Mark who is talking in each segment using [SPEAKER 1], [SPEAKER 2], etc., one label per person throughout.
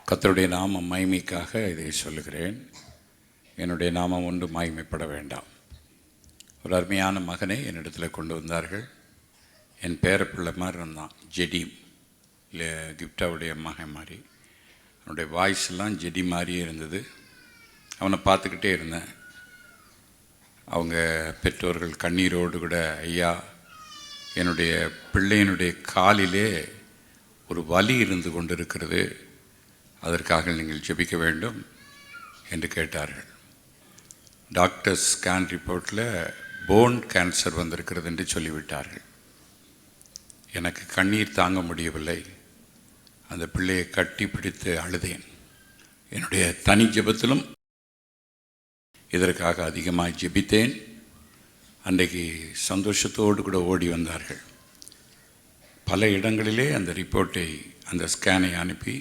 [SPEAKER 1] கர்த்தருடைய நாமம் மகிமைக்காக இதை சொல்லுகிறேன். என்னுடைய நாமம் ஒன்று மகிமைப்பட வேண்டாம். ஒரு அருமையான மகனை என்னிடத்தில் கொண்டு வந்தார்கள். என் பேரப்பிள்ளை மாதிரி இருந்தான். ஜெடி இல்லை கிஃப்டாவுடைய மகன் மாதிரி. அவனுடைய வாய்ஸ் எல்லாம் ஜெடி மாதிரியே இருந்தது. அவனை பார்த்துக்கிட்டே இருந்தேன். அவங்க பெற்றோர்கள் கண்ணீரோடு கூட, ஐயா, என்னுடைய பிள்ளையினுடைய காலிலே ஒரு வலி இருந்து கொண்டிருக்கிறது, அதற்காக நீங்கள் ஜெபிக்க வேண்டும் என்று கேட்டார்கள். டாக்டர் ஸ்கேன் ரிப்போர்ட்டில் போன் கேன்சர் வந்திருக்கிறது என்று சொல்லிவிட்டார்கள். எனக்கு கண்ணீர் தாங்க முடியவில்லை. அந்த பிள்ளையை கட்டி பிடித்து அழுதேன். என்னுடைய தனி ஜெபத்திலும் இதற்காக அதிகமாக ஜெபித்தேன். அன்றைக்கு சந்தோஷத்தோடு கூட ஓடி வந்தார்கள். பல இடங்களிலே அந்த ரிப்போர்ட்டை, அந்த ஸ்கேனை அனுப்பி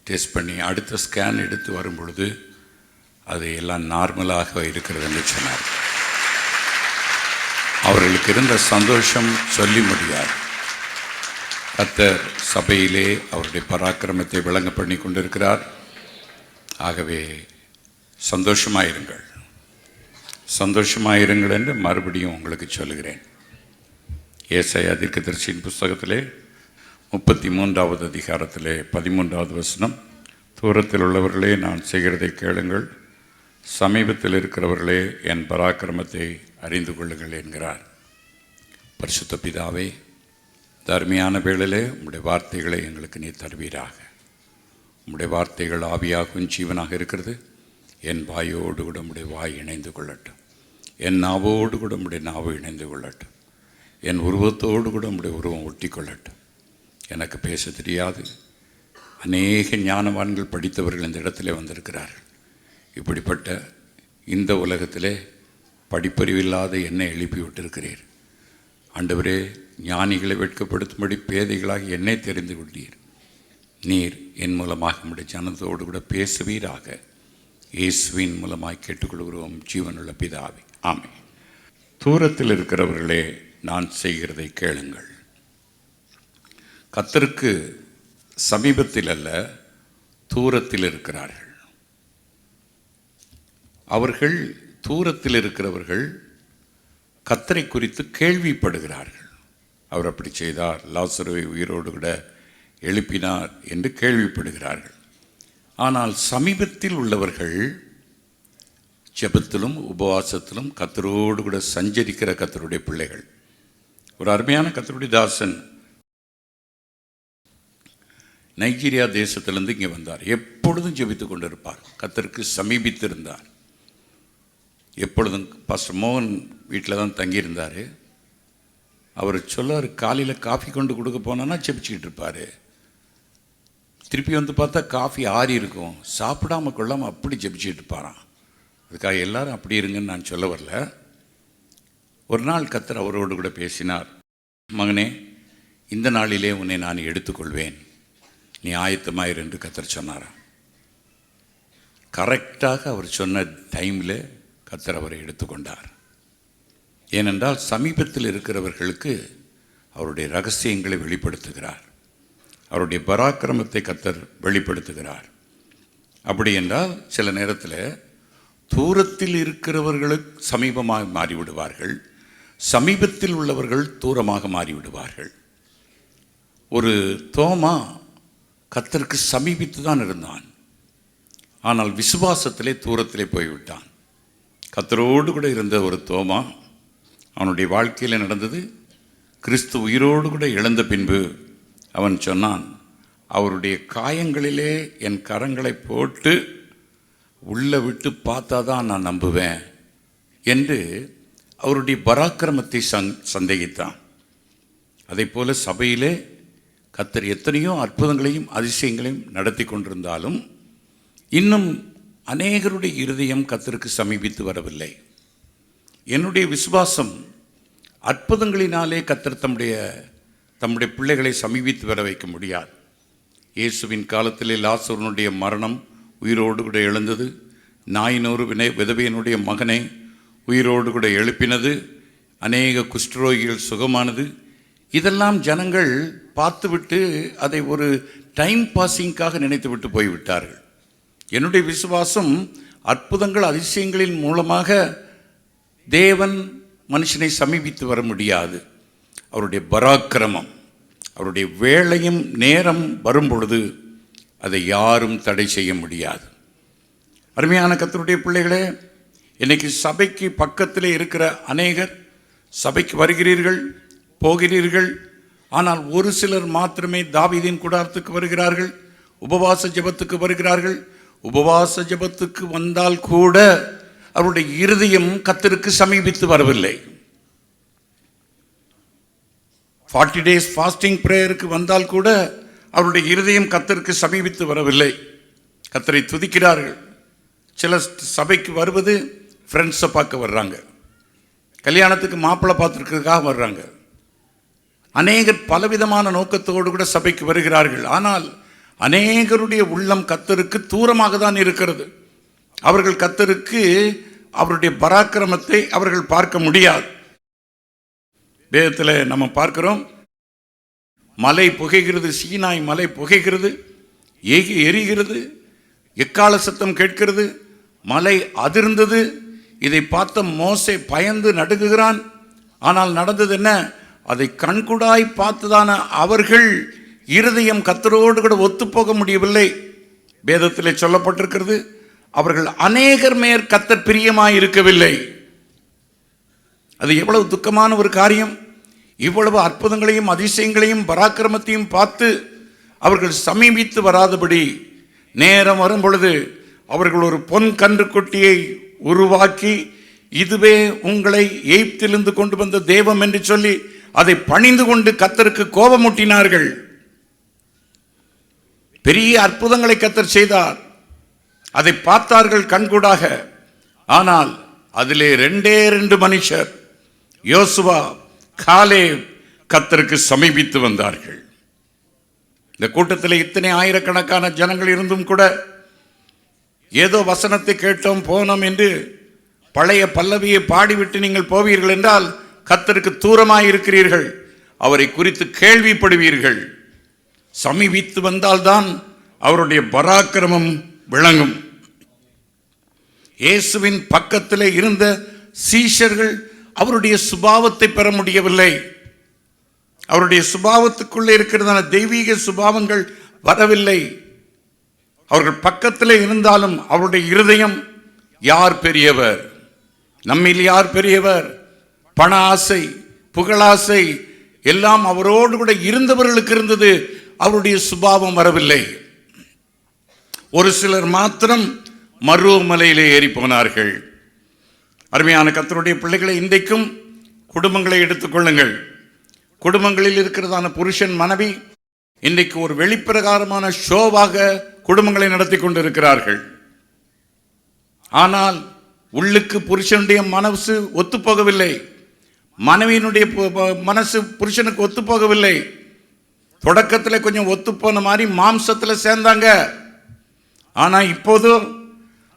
[SPEAKER 1] டெஸ்ட் பண்ணி அடுத்த ஸ்கேன் எடுத்து வரும் பொழுது அது எல்லாம் நார்மலாக இருக்கிறது என்று சொன்னார். அவர்களுக்கு இருந்த சந்தோஷம் சொல்லி முடியாது. கர்த்தர் சபையிலே அவருடைய பராக்கிரமத்தை விளங்க பண்ணி கொண்டிருக்கிறார். ஆகவே சந்தோஷமாயிருங்கள், சந்தோஷமாயிருங்கள் என்று மறுபடியும் உங்களுக்கு சொல்லுகிறேன். ஏசாயா தீர்க்கதரிசியின் புஸ்தகத்திலே 33வது அதிகாரத்திலே 13வது வசனம், தூரத்தில் உள்ளவர்களே நான் செய்கிறதை கேளுங்கள், சமீபத்தில் இருக்கிறவர்களே என் பராக்கிரமத்தை அறிந்து கொள்ளுங்கள் என்கிறார். பரிசுத்த பிதாவே, தர்மியான வேளையிலே உம்முடைய வார்த்தைகளை எங்களுக்கு நீ தருவீராக. உம்முடைய வார்த்தைகள் ஆவியாகவும் ஜீவனாக இருக்கிறது. என் வாயோடு கூட உம்முடைய வாய் இணைந்து கொள்ளட்டும். என் நாவோடு கூட உம்முடைய நாவு இணைந்து கொள்ளட்டும். என் உருவத்தோடு கூட உம்முடைய உருவம் ஒட்டி கொள்ளட்டும். எனக்கு பேச தெரியாது. அநேக ஞானவான்கள் படித்தவர்கள் இந்த இடத்துல வந்திருக்கிறார்கள். இப்படிப்பட்ட இந்த உலகத்திலே படிப்பறிவில்லாத என்னை எழுப்பி விட்டிருக்கிறீர். ஆண்டவரே, ஞானிகளை வெட்கப்படுத்தும்படி பேதைகளாக என்னை தெரிந்து கொண்டீர். நீர் என் மூலமாக உம்முடைய ஜனத்தோடு கூட பேசுவீராக. இயேசுவின் மூலமாய் கேட்டுக்கொள்கிறோம் ஜீவனுள்ள பிதாவே, ஆமென். தூரத்தில் இருக்கிறவர்களே நான் செய்கிறதை கேளுங்கள். கர்த்தருக்கு சமீபத்தில் அல்ல, தூரத்தில் இருக்கிறார்கள். அவர்கள் தூரத்தில் இருக்கிறவர்கள் கர்த்தரை குறித்து கேள்விப்படுகிறார்கள். அவர் அப்படி செய்தார், லாசருவை உயிரோடு கூட எழுப்பினார் என்று கேள்விப்படுகிறார்கள். ஆனால் சமீபத்தில் உள்ளவர்கள் ஜெபத்திலும் உபவாசத்திலும் கர்த்தரோடு கூட சஞ்சரிக்கிற கர்த்தருடைய பிள்ளைகள். ஒரு அருமையான கர்த்தருடைய தாசன் நைஜீரியா தேசத்திலிருந்து இங்கே வந்தார். எப்பொழுதும் ஜெபித்து கொண்டிருப்பார். கர்த்தருக்கு சமீபித்திருந்தார். எப்பொழுதும் பாஸ்டர் மோகன் வீட்டில் தான் தங்கியிருந்தார். அவர் சொல்லார், காலையில் காஃபி கொண்டு கொடுக்க போனான்னா ஜெபிச்சுக்கிட்டு இருப்பார். திருப்பி வந்து பார்த்தா காஃபி ஆறி இருக்கும். சாப்பிடாம கொள்ளாமல் அப்படி ஜெபிச்சுட்டு இருப்பாராம். அதுக்காக எல்லாரும் அப்படி இருங்கன்னு நான் சொல்ல வரல. ஒரு நாள் கர்த்தர் அவரோடு கூட பேசினார். மகனே, இந்த நாளிலே உன்னை நான் எடுத்துக்கொள்வேன், நீ ஆயத்தமாயிரு என்று கர்த்தர் சொன்னாராம். கரெக்டாக அவர் சொன்ன டைமில் கர்த்தர் அவரை எடுத்துக்கொண்டார். ஏனென்றால் சமீபத்தில் இருக்கிறவர்களுக்கு அவருடைய ரகசியங்களை வெளிப்படுத்துகிறார். அவருடைய பராக்கிரமத்தை கர்த்தர் வெளிப்படுத்துகிறார். அப்படி என்றால் சில நேரத்தில் தூரத்தில் இருக்கிறவர்களுக்கு சமீபமாக மாறிவிடுவார்கள், சமீபத்தில் உள்ளவர்கள் தூரமாக மாறிவிடுவார்கள். ஒரு தோமா கர்த்தருக்கு சமீபித்து தான் இருந்தான். ஆனால் விசுவாசத்திலே தூரத்திலே போய்விட்டான். கர்த்தரோடு கூட இருந்த ஒரு தோமா, அவனுடைய வாழ்க்கையில் நடந்தது, கிறிஸ்து உயிரோடு கூட இழந்த பின்பு அவன் சொன்னான், அவருடைய காயங்களிலே என் கரங்களை போட்டு உள்ளே விட்டு பார்த்தா தான் நான் நம்புவேன் என்று அவருடைய பராக்கிரமத்தை சந்தேகித்தான். அதே போல சபையிலே கர்த்தர் எத்தனையோ அற்புதங்களையும் அதிசயங்களையும் நடத்தி கொண்டிருந்தாலும் இன்னும் அநேகருடைய இருதயம் கர்த்தருக்கு சமீபித்து வரவில்லை. என்னுடைய விசுவாசம், அற்புதங்களினாலே கர்த்தர் தம்முடைய பிள்ளைகளை சமீபித்து வர வைக்க முடியாது. இயேசுவின் காலத்திலே லாசருனுடைய மரணம் உயிரோடு கூட எழுந்தது. நாயினொரு விதவையினுடைய மகனை உயிரோடு கூட எழுப்பினது. அநேக குஷ்டரோகிகள் சுகமானது. இதெல்லாம் ஜனங்கள் பார்த்துவிட்டு அதை ஒரு டைம் பாஸிங்காக நினைத்து விட்டு போய்விட்டார்கள். என்னுடைய விசுவாசம், அற்புதங்கள் அதிசயங்களின் மூலமாக தேவன் மனுஷனை சமீபித்து வர முடியாது. அவருடைய பராக்கிரமம், அவருடைய வேளையும் நேரம் வரும் பொழுது அதை யாரும் தடை செய்ய முடியாது. அருமையான கர்த்தருடைய பிள்ளைகளே, இன்னைக்கு சபைக்கு பக்கத்திலே இருக்கிற அநேகர் சபைக்கு வருகிறீர்கள், போகிறீர்கள். ஆனால் ஒரு சிலர் மாத்திரமே தாவீதின் கூடாரத்துக்கு வருகிறார்கள், உபவாச ஜெபத்துக்கு வருகிறார்கள். உபவாச ஜெபத்துக்கு வந்தால் கூட அவருடைய இருதயம் கர்த்தருக்கு சமீபித்து வரவில்லை. 40 days ஃபாஸ்டிங் பிரேயருக்கு வந்தால் கூட அவருடைய இருதயம் கர்த்தருக்கு சமீபித்து வரவில்லை. கர்த்தரை துதிக்கிறார்கள். சில சபைக்கு வருவது ஃப்ரெண்ட்ஸை பார்க்க வர்றாங்க, கல்யாணத்துக்கு மாப்பிள்ளை பார்த்துருக்கிறதுக்காக வர்றாங்க. அநேகர் பலவிதமான நோக்கத்தோடு கூட சபைக்கு வருகிறார்கள். ஆனால் அநேகருடைய உள்ளம் கர்த்தருக்கு தூரமாக தான் இருக்கிறது. அவர்கள் கர்த்தருக்கு அவருடைய பராக்கிரமத்தை அவர்கள் பார்க்க முடியாது. வேதத்தில் நம்ம பார்க்கிறோம், மலை புகைகிறது, சீனாய் மலை புகைகிறது, எரிகிறது, எக்கால சத்தம் கேட்கிறது, மலை அதிர்ந்தது. இதை பார்த்த மோசே பயந்து நடுங்குகிறான். ஆனால் நடந்தது என்ன? அதை கண்கூடாய் பார்த்துதான அவர்கள் இருதயம் கர்த்தரோடு கூட ஒத்துப்போக முடியவில்லை. வேதத்திலே சொல்லப்பட்டிருக்கிறது, அவர்கள் அநேகர் மேல் கர்த்தர் பிரியமாய் இருக்கவில்லை. அது எவ்வளவு துக்கமான ஒரு காரியம்! இவ்வளவு அற்புதங்களையும் அதிசயங்களையும் பராக்கிரமத்தையும் பார்த்து அவர்கள் சமீபித்து வராதபடி நேரம் வரும் பொழுது அவர்கள் ஒரு பொன் கன்றுக்குட்டியை உருவாக்கி, இதுவே உங்களை எகிப்திலிருந்து கொண்டு வந்த தெய்வம் என்று சொல்லி அதை பணிந்து கொண்டு கர்த்தருக்கு கோபமூட்டினார்கள். பெரிய அற்புதங்களை கர்த்தர் செய்தார், அதை பார்த்தார்கள் கண்கூடாக. ஆனால் அதிலே 2 மனுஷர், யோசுவா, காலேப், கர்த்தருக்கு சமீபித்து வந்தார்கள். இந்த கூட்டத்தில் இத்தனை ஆயிரக்கணக்கான ஜனங்கள் இருந்தும் கூட ஏதோ வசனத்தை கேட்டோம் போனோம் என்று பழைய பல்லவியை பாடிவிட்டு நீங்கள் போவீர்கள் என்றால் கர்த்தருக்கு தூரமாய் இருக்கிறீர்கள். அவரை குறித்து கேள்விப்படுவீர்கள். சமீபித்து வந்தால்தான் அவருடைய பராக்கிரமம் விளங்கும். இயேசுவின் பக்கத்தில் இருந்த சீஷர்கள் அவருடைய சுபாவத்தை பெற முடியவில்லை. அவருடைய சுபாவத்துக்குள்ளே இருக்கிறதான தெய்வீக சுபாவங்கள் வரவில்லை. அவர்கள் பக்கத்தில் இருந்தாலும் அவருடைய இருதயம், யார் பெரியவர், நம்மில் யார் பெரியவர், பண ஆசை, புகழாசை எல்லாம் அவரோடு கூட இருந்தவர்களுக்கு இருந்தது. அவருடைய சுபாவம் வரவில்லை. ஒரு சிலர் மாத்திரம் மருவமலையிலே ஏறி போனார்கள். அருமையான கர்த்தருடைய பிள்ளைகளை, இன்றைக்கும் குடும்பங்களை எடுத்துக்கொள்ளுங்கள். குடும்பங்களில் இருக்கிறதான புருஷன் மனைவி இன்றைக்கு ஒரு வெளிப்பிரகாரமான ஷோவாக குடும்பங்களை நடத்தி கொண்டிருக்கிறார்கள். ஆனால் உள்ளுக்கு புருஷனுடைய மனசு ஒத்துப்போகவில்லை, மனைவியினுடைய மனசு புருஷனுக்கு ஒத்துப்போகவில்லை. தொடக்கத்தில் கொஞ்சம் ஒத்துப்போன மாதிரி மாம்சத்தில் சேர்ந்தாங்க. ஆனால் இப்போது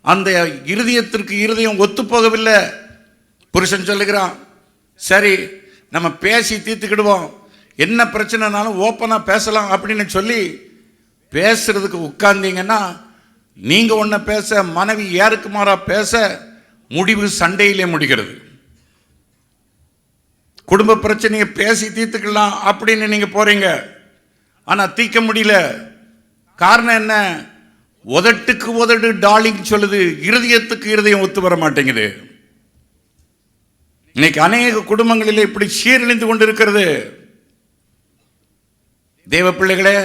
[SPEAKER 1] அந்த இருதயத்திற்கு இருதயம் ஒத்துப்போகவில்லை. புருஷன் சொல்லுகிறான், சரி நம்ம பேசி தீர்த்துக்கிடுவோம், என்ன பிரச்சனைனாலும் ஓப்பனாக பேசலாம் அப்படின்னு சொல்லி பேசுறதுக்கு உட்கார்ந்தீங்கன்னா நீங்கள் ஒன்றை பேச, மனைவி யாருக்கு மாறா பேச, முடிவு சண்டையிலே முடிகிறது. குடும்ப பிரச்சனையை பேசி தீர்த்துக்கலாம் அப்படின்னு நீங்கள் போறீங்க, ஆனால் தீர்க்க முடியல. காரணம் என்ன? உதட்டுக்கு உதடு டார்லிங் சொல்லுது, இருதயத்துக்கு இருதயம் ஒத்து வர மாட்டேங்குது. இன்னைக்கு அநேக குடும்பங்களில் இப்படி சீரழிந்து கொண்டிருக்கிறது. தேவ பிள்ளைகளே,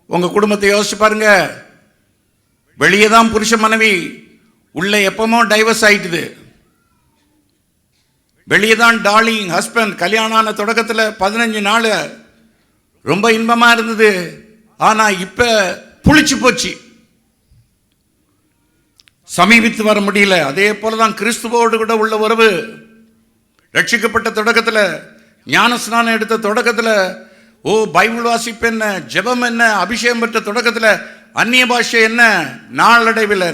[SPEAKER 1] உங்க குடும்பத்தை யோசிச்சு பாருங்க. வெளியே தான் புருஷ மனைவி, உள்ள எப்பமோ டைவர்ஸ் ஆயிட்டுது. வெளியே தான் டார்லிங் ஹஸ்பண்ட். கல்யாணம் ஆன தொடக்கத்தில் 15 நாள் ரொம்ப இன்பமா இருந்தது. ஆனா இப்ப புளிச்சு போச்சு, சமீபித்து வர முடியல. அதே போலதான் கிறிஸ்துவோடு கூட உள்ள உறவு. ரட்சிக்கப்பட்ட தொடக்கத்தில், ஞானஸ்நானம் எடுத்த தொடக்கத்தில், பைபிள் வாசிப்பு என்ன, ஜெபம் என்ன, அபிஷேகம் பெற்ற தொடக்கத்தில் அந்நிய பாஷை என்ன, நாளடைவில்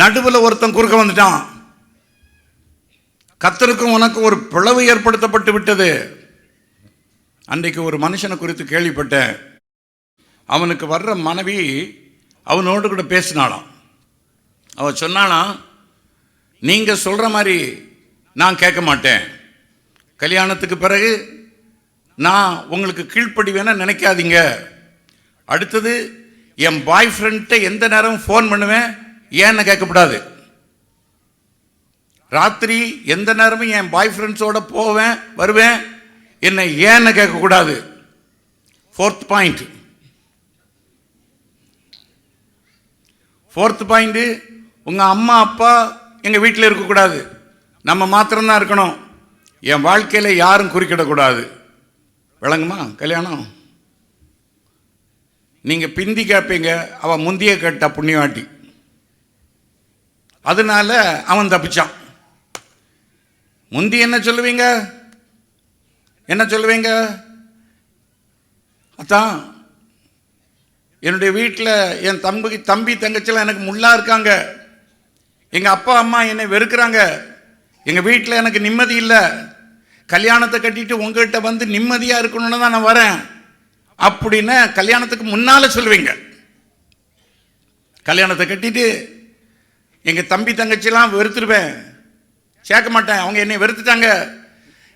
[SPEAKER 1] நடுவில் ஒருத்தன் குறுக்க வந்துட்டான். கர்த்தருக்கும் உனக்கும் ஒரு பிளவு ஏற்படுத்தப்பட்டு விட்டது. அன்றைக்கு ஒரு மனுஷனை குறித்து கேள்விப்பட்டேன். அவனுக்கு வர்ற மனைவி அவனோடு கூட பேசினாலாம். அவ சொன்னாலாம், நீங்கள் சொல்கிற மாதிரி நான் கேட்க மாட்டேன். கல்யாணத்துக்கு பிறகு நான் உங்களுக்கு கீழ்ப்படிவேன்னு நினைக்காதீங்க. அடுத்தது, என் பாய் ஃப்ரெண்ட்டை எந்த நேரம் ஃபோன் பண்ணுவேன், ஏன்னு கேட்கக்கூடாது. ராத்திரி எந்த நேரமும் என் பாய் ஃப்ரெண்ட்ஸோட போவேன் வருவேன், என்னை ஏன்னு கேட்கக்கூடாது. ஃபோர்த் பாயிண்ட், உங்கள் அம்மா அப்பா எங்கள் வீட்டில் இருக்கக்கூடாது, நம்ம மாத்திரம்தான் இருக்கணும். என் வாழ்க்கையில் யாரும் குறுக்கிடக்கூடாது. விளங்குமா? கல்யாணம் நீங்கள் பிந்தி கேட்பீங்க, அவன் முந்திய கேட்டா புண்ணியவாட்டி. அதனால அவன் தப்பிச்சான். முந்தி என்ன சொல்லுவீங்க? அதான் என்னுடைய வீட்டில் என் தம்பி தங்கச்சிலாம் எனக்கு முள்ளா இருக்காங்க, எங்கள் அப்பா அம்மா என்னை வெறுக்கிறாங்க, எங்கள் வீட்டில் எனக்கு நிம்மதி இல்லை, கல்யாணத்தை கட்டிட்டு உங்ககிட்ட வந்து நிம்மதியாக இருக்கணும்னு தான் நான் வரேன் அப்படின்னு கல்யாணத்துக்கு முன்னால் சொல்லுவீங்க. கல்யாணத்தை கட்டிட்டு எங்கள் தம்பி தங்கச்சிலாம் வெறுத்துருவேன், சேர்க்க மாட்டேன், அவங்க என்னை வெறுத்துட்டாங்க,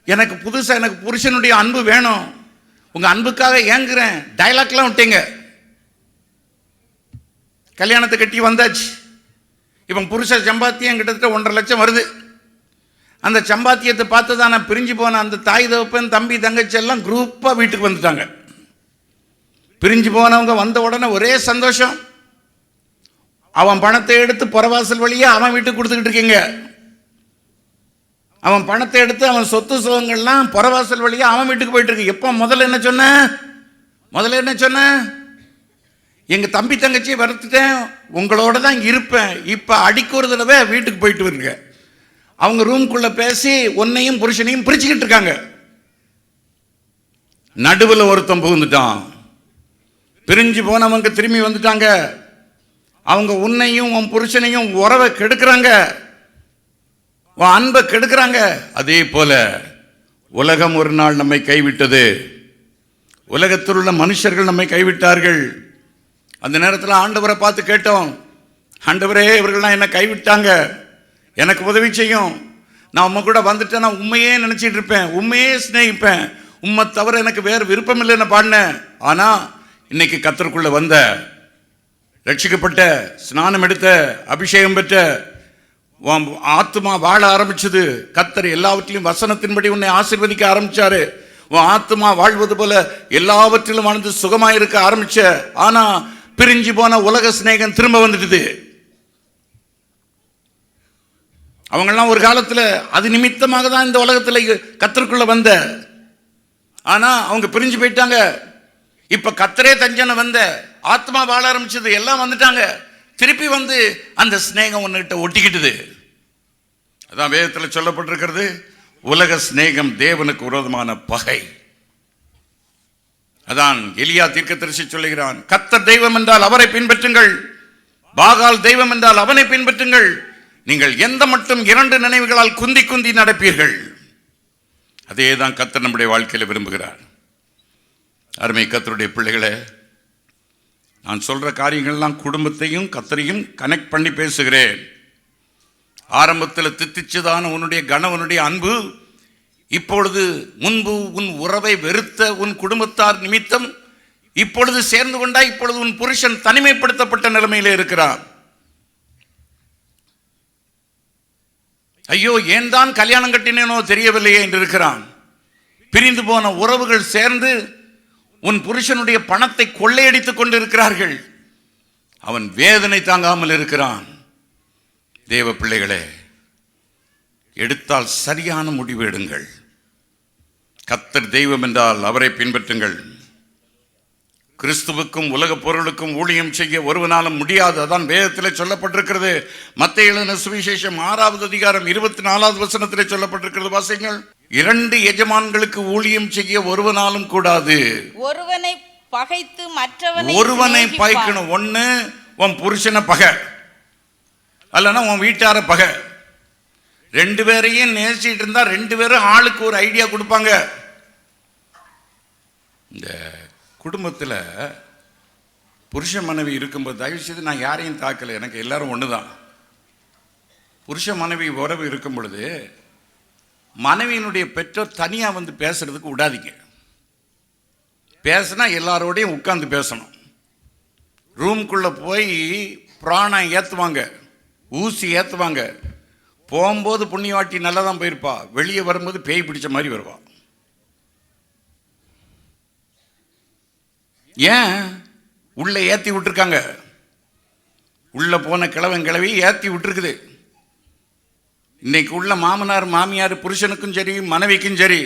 [SPEAKER 1] எனக்கு புதுசாக எனக்கு புருஷனுடைய அன்பு வேணும், உங்கள் அன்புக்காக ஏங்குறேன், டைலாக்லாம் விட்டீங்க. கல்யாணத்தை கட்டி வந்தாச்சு. இப்போ புருஷ சம்பாத்தியம் கிட்டத்தட்ட 1.5 லட்சம் வருது. அந்த சம்பாத்தியத்தை பார்த்து தான் நான் பிரிஞ்சு போன அந்த தாய் தகப்பன் தம்பி தங்கச்சி எல்லாம் குரூப்பாக வீட்டுக்கு வந்துட்டாங்க. பிரிஞ்சு போனவங்க வந்த உடனே ஒரே சந்தோஷம். அவன் பணத்தை எடுத்து புறவாசல் வழியாக அவன் வீட்டுக்கு கொடுத்துக்கிட்டு இருக்கீங்க. அவன் பணத்தை எடுத்து அவன் சொத்து சுகங்கள்லாம் புறவாசல் வழியாக அவன் வீட்டுக்கு போயிட்டு இருக்கு. எப்போ முதல்ல என்ன சொன்ன? எங்கள் தம்பி தங்கச்சியை வறுத்துட்டேன், உங்களோட தான் இருப்பேன், இப்போ அடிக்க ஒரு தடவை வீட்டுக்கு போயிட்டு வருங்க. அவங்க ரூம்குள்ளே பேசி உன்னையும் புருஷனையும் பிரிச்சுக்கிட்டு இருக்காங்க. நடுவில் ஒருத்தன் புகுந்துட்டான். பிரிஞ்சு போனவங்க திரும்பி வந்துட்டாங்க. அவங்க உன்னையும் உன் புருஷனையும் உறவை கெடுக்கிறாங்க, உன் அன்பை கெடுக்கிறாங்க. அதே போல உலகம் ஒரு நாள் நம்மை கைவிட்டது. உலகத்தில் உள்ள மனுஷர்கள் நம்மை கைவிட்டார்கள். அந்த நேரத்தில் ஆண்டவரை பார்த்து கேட்டோம், ஆண்டவரே இவர்கள்லாம் என்னை கைவிட்டாங்க, எனக்கு உதவி செய்யும். நான் உண்மை கூட வந்துட்டேன், நான் உண்மையே நினச்சிட்டு இருப்பேன், உண்மையே சிநேகிப்பேன், உண்மை தவிர எனக்கு வேறு விருப்பம் இல்லைன்னு பாடினேன். ஆனால் இன்னைக்கு கர்த்தருக்குள்ள வந்த, ரட்சிக்கப்பட்ட, ஸ்நானம் எடுத்த, அபிஷேகம் பெற்ற, ஆத்மா வாழ ஆரம்பிச்சது. கர்த்தர் எல்லாவற்றிலும் வசனத்தின்படி உன்னை ஆசீர்வதிக்க ஆரம்பிச்சாரு. உன் ஆத்மா வாழ்வது போல எல்லாவற்றிலும் வாழ்ந்து சுகமாயிருக்க ஆரம்பிச்ச. ஆனா பிரிஞ்சு போன உலக சிநேகம் திரும்ப வந்துடுது. அவங்கெல்லாம் ஒரு காலத்தில் அது நிமித்தமாக தான் இந்த உலகத்தில் கர்த்தருக்குள்ள வந்த. ஆனா அவங்க பிரிஞ்சு போயிட்டாங்க. இப்ப கர்த்தரே தஞ்சனை வந்த, ஆத்மா வாழ ஆரம்பிச்சது, எல்லாம் வந்துட்டாங்க. திருப்பி வந்து அந்த சிநேகம் ஒன்னுகிட்ட ஒட்டிக்கிட்டுது. அதான் வேதத்தில் சொல்லப்பட்டிருக்கிறது, உலக சிநேகம் தேவனுக்கு விரோதமான பகை. அதான் எலியா தீர்க்கதரிசி சொல்லுகிறான், கர்த்தர் தெய்வம் என்றால் அவரை பின்பற்றுங்கள், பாகால் தெய்வம் என்றால் அவனை பின்பற்றுங்கள், நீங்கள் எந்த மட்டும் 2 நினைவுகளால் குந்தி குந்தி நடப்பீர்கள். அதே தான் கர்த்தர் நம்முடைய வாழ்க்கையில் விரும்புகிறார். அருமை கர்த்தருடைய பிள்ளைகளே, நான் சொல்ற காரியங்கள்லாம் குடும்பத்தையும் கர்த்தரையும் கனெக்ட் பண்ணி பேசுகிறேன். ஆரம்பத்தில் தித்திச்சதான உன்னுடைய கணவனுடைய அன்பு இப்பொழுது முன்பு உன் உறவை வெறுத்த உன் குடும்பத்தார் நிமித்தம் இப்பொழுது சேர்ந்து கொண்டா. இப்பொழுது உன் புருஷன் தனிமைப்படுத்தப்பட்ட நிலைமையிலே இருக்கிறான். ஐயோ, ஏன் தான் கல்யாணம் கட்டினேனோ தெரியவில்லையே என்று இருக்கிறான். பிரிந்து போன உறவுகள் சேர்ந்து உன் புருஷனுடைய பணத்தை கொள்ளையடித்துக் கொண்டு இருக்கிறார்கள். அவன் வேதனை தாங்காமல் இருக்கிறான். தேவ பிள்ளைகளே, எடுத்தால் சரியான முடிவு எடுங்கள். கர்த்தர் தெய்வம் என்றால் அவரை பின்பற்றுங்கள். கிறிஸ்துவுக்கும் உலக பொருளுக்கும் ஊழியம் செய்ய ஒருவனாலும் முடியாது. அதான் வேதத்தில் சொல்லப்பட்டிருக்கிறது. மத்தேயு எழுதின சுவிசேஷம் 6வது அதிகாரம் 24வது வசனத்திலே சொல்லப்பட்டிருக்கிறது. வாசிங்கள். 2 எஜமான்களுக்கு ஊழியம் செய்ய ஒருவனாலும் கூடாது.
[SPEAKER 2] ஒருவனை பகைத்து மற்றவனை
[SPEAKER 1] பகைக்கணும். ஒண்ணு உன் புருஷனை பகை, அல்லனா உன் வீட்டார பகை. 2 பேரையும் நேசிட்டு இருந்தா 2 பேரும் ஆளுக்கு ஒரு ஐடியா கொடுப்பாங்க. இந்த குடும்பத்தில் புருஷ மனைவி இருக்கும்போது தயவு செய்து நான் யாரையும் தாக்கலை, எனக்கு எல்லாரும் ஒன்று தான். புருஷ மனைவி உறவு இருக்கும் பொழுது மனைவியினுடைய பெற்றோர் தனியாக வந்து பேசுறதுக்கு விடாதீங்க. பேசுனா எல்லாரோடையும் உட்கார்ந்து பேசணும். ரூம்குள்ளே போய் பிராணம் ஏற்றுவாங்க, ஊசி ஏற்றுவாங்க. போகும்போது புண்ணியவாட்டி நல்லா தான் போயிருப்பா, வெளியே வரும்போது பேய் பிடிச்ச மாதிரி வருவா. ஏன்? உள்ளே ஏற்றி விட்டுருக்காங்க. உள்ளே போன கிழவன் கிழவி ஏற்றி விட்டுருக்குது. இன்னைக்கு உள்ள மாமனார் மாமியார் புருஷனுக்கும் சரி மனைவிக்கும் சரி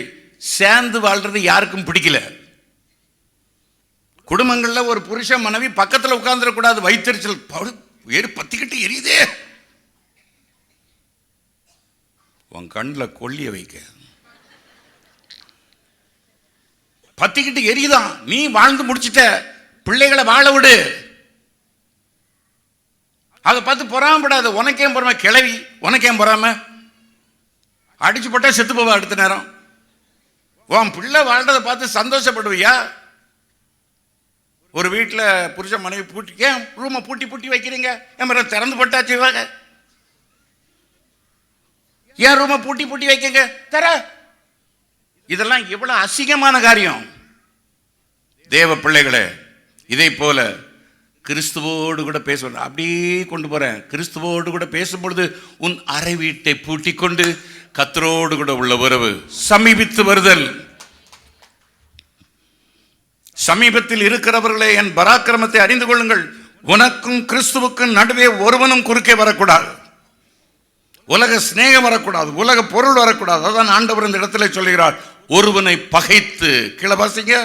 [SPEAKER 1] சேர்ந்து வாழ்றது யாருக்கும் பிடிக்கல. குடும்பங்களில் ஒரு புருஷ மனைவி பக்கத்தில் உட்கார்ந்துடக்கூடாது, வயிற்றுச்சல் வேறு பத்திக்கிட்டு எரியுதே. உன் கண்ணில் கொல்லிய வைக்க, பத்திக்கிட்டு எரியுதான். நீ வாழ்ந்து முடிச்சிட்ட, பிள்ளைகளை வாழ விடு. அதை பார்த்து பொறாமப்படாது. உனக்கே பொறாம கிளவி, உனக்கே பொறாம. அடிச்சு போட்டா செத்து போவா அடுத்த நேரம். உன் பிள்ளை வாழ்றதை பார்த்து சந்தோஷப்படுவியா? ஒரு வீட்டில் புருஷ மனைவி பூட்டி, ஏன் ரூமை பூட்டி பூட்டி வைக்கிறீங்க? என் திறந்து போட்டாச்சு, ஏன் ரூமை பூட்டி பூட்டி வைக்கங்க தர? இதெல்லாம் எவ்வளவு அசிங்கமான காரியம். தேவ பிள்ளைகளே, இதை போல கிறிஸ்துவோடு கூட பேச அப்படியே கொண்டு போறேன். கிறிஸ்துவோடு கூட பேசும்பொழுது உன் அறை வீட்டை பூட்டி கொண்டு கர்த்தரோடு கூட உள்ள உறவு சமீபித்து வருதல். சமீபத்தில் இருக்கிறவர்களே, என் பராக்கிரமத்தை அறிந்து கொள்ளுங்கள். உனக்கும் கிறிஸ்துவுக்கும் நடுவே ஒருவனும் குறுக்கே வரக்கூடாது. உலக சிநேகம் வரக்கூடாது, உலக பொருள் வரக்கூடாது. அதான் ஆண்டவர் இந்த இடத்துல சொல்கிறார், ஒருவனை பகைத்து. கீழே வாசிங்க.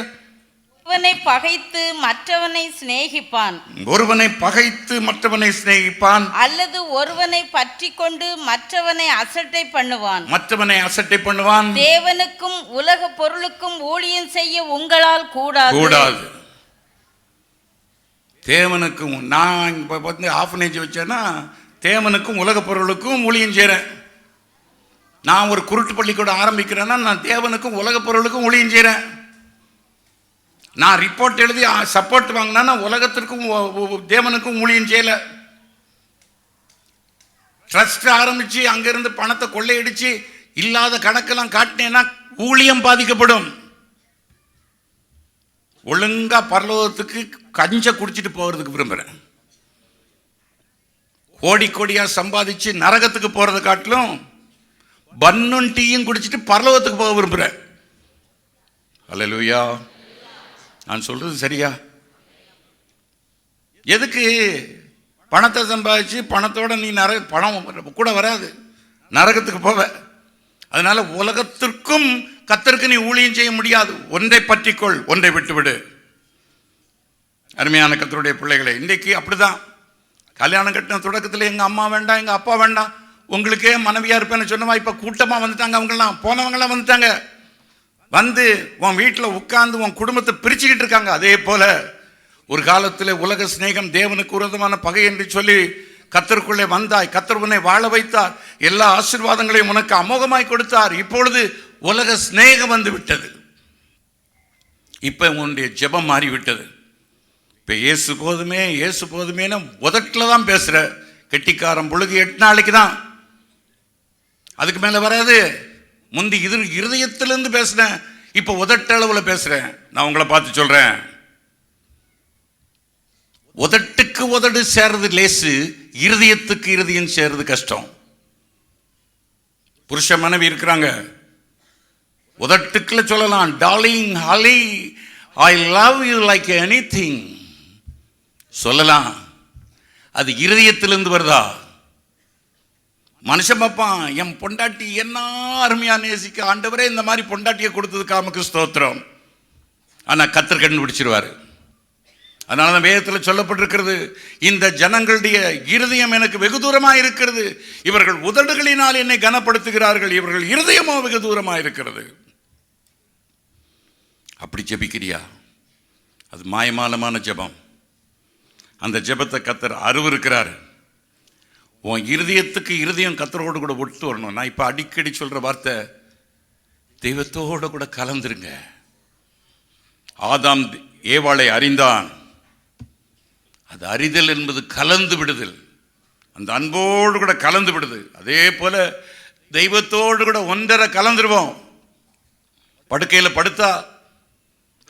[SPEAKER 2] ஒருவனை பகைத்து மற்றவனை சிநேகிப்பான்.
[SPEAKER 1] ஒருவனை பகைத்து மற்றவனை சிநேகிப்பான்.
[SPEAKER 2] அல்லது ஒருவனை பற்றி கொண்டு மற்றவனை அசட்டை பண்ணுவான்.
[SPEAKER 1] மற்றவனை அசட்டை பண்ணுவான்.
[SPEAKER 2] தேவனுக்கும் உலக பொருளுக்கும் ஊழியம் செய்ய உங்களால் கூடாது.
[SPEAKER 1] தேவனுக்கும், நான் இப்போ வந்து ஆஃபனேஜ் வச்சேன்னா தேவனுக்கும் உலக பொருளுக்கும் ஊழியம் செய்கிறேன். நான் ஒரு குருட்டு பள்ளிக்கூடம் ஆரம்பிக்கிறேன்னா நான் தேவனுக்கும் உலக பொருளுக்கும் ஊழியம் செய்கிறேன். நான் ரிப்போர்ட் எழுதி சப்போர்ட் வாங்கினா உலகத்திற்கும் தேவனுக்கும் ஊழியம் செய்யல. ட்ரஸ்ட் ஆரம்பிச்சு அங்கிருந்து பணத்தை கொள்ளையடிச்சு இல்லாத கணக்கெல்லாம் காட்டினேன்னா ஊழியம் பாதிக்கப்படும். ஒழுங்கா பரலோகத்துக்கு கஞ்ச குடிச்சிட்டு போகிறதுக்கு விரும்புகிறேன். கோடி கோடியா சம்பாதிச்சு நரகத்துக்கு போறதை காட்டிலும் பன்னும் டீயும் குடிச்சிட்டு பரலோகத்துக்கு போக விரும்புகிறேன். அல்லேலூயா. நான் சொல்றது சரியா? எதுக்கு பணத்தை சம்பாதிச்சு பணத்தோட நீ பணம் கூட வராது, நரகத்துக்கு போவ. அதனால உலகத்திற்கும் கர்த்தருக்கு நீ ஊழியம் செய்ய முடியாது. ஒன்றை பற்றிக்கொள், ஒன்றை விட்டுவிடு. அருமையான கர்த்தருடைய பிள்ளைகளை, இன்றைக்கு அப்படிதான். கல்யாணம் கட்டின தொடக்கத்தில் எங்கள் அம்மா வேண்டாம், எங்கள் அப்பா வேண்டாம், உங்களுக்கே மனைவியாக இருப்பேன்னு சொன்னவா இப்போ கூட்டமாக வந்துட்டாங்க. அவங்களாம் போனவங்களாம் வந்துட்டாங்க. வந்து உன் வீட்டில் உட்கார்ந்து உன் குடும்பத்தை பிரிச்சுக்கிட்டு இருக்காங்க. அதே போல ஒரு காலத்தில் உலக சிநேகம் தேவனுக்கு விரோதமான பகை என்று சொல்லி கர்த்தருக்குள்ளே வந்தாய். கர்த்தர் உன்னை வாழ வைத்தார், எல்லா ஆசீர்வாதங்களையும் உனக்கு அமோகமாய் கொடுத்தார். இப்பொழுது உலக சிநேகம் வந்து விட்டது. இப்ப உன்னுடைய ஜெபம் மாறிவிட்டது. இப்ப இயேசு போதுமே, இயேசு போதுமேன்னு உதட்டில் தான் பேசுற. கெட்டிக்காரன் பொழுது 8 நாளைக்கு தான், அதுக்கு மேல வராது. முந்தி இருதயத்திலிருந்து பேசுறேன், இப்ப உதட்டளவுல பேசுறேன். நான் உங்களை பார்த்து சொல்றேன், உதட்டுக்கு உதடு சேர்றது லேசு, இருதயத்துக்கு இருதயம் சேர்றது கஷ்டம். புருஷ மனைவி இருக்கிறாங்க, உதட்டுக்குள்ள சொல்லலாம், டார்லிங், ஹாலி, I love you like anything சொல்லலாம். அது இருதயத்திலிருந்து வருதா? மனுஷன் பார்ப்பான், என் பொண்டாட்டி என்ன அருமையா நேசிக்க, ஆண்டவரே இந்த மாதிரி பொண்டாட்டியை கொடுத்ததுக்கு நமக்கு ஸ்தோத்திரம். ஆனா கர்த்தர் கண்டுபிடிச்சிருவாரு. அதனால வேதத்தில் சொல்லப்பட்டிருக்கிறது, இந்த ஜனங்களுடைய இருதயம் எனக்கு வெகு தூரமா இருக்கிறது, இவர்கள் உதடுகளினால் என்னை கனப்படுத்துகிறார்கள், இவர்கள் இருதயமோ வெகு தூரமா இருக்கிறது. அப்படி ஜெபிக்கிறியா? அது மாயமாலமான ஜெபம். அந்த ஜெபத்தை கர்த்தர் அருவருக்கிறார். உன் இருதயத்துக்கு இருதயம் கர்த்தரோடு கூட ஒட்டு வரணும். நான் இப்ப அடிக்கடி சொல்ற வார்த்தை, தெய்வத்தோடு கூட கலந்துருங்க. ஆதாம் ஏவாளை அறிந்தான், அது அறிதல் என்பது கலந்து விடுதல், அந்த அன்போடு கூட கலந்து விடுது. அதே போல தெய்வத்தோடு கூட ஒன்றரை கலந்துருவோம். படுக்கையில் படுத்தா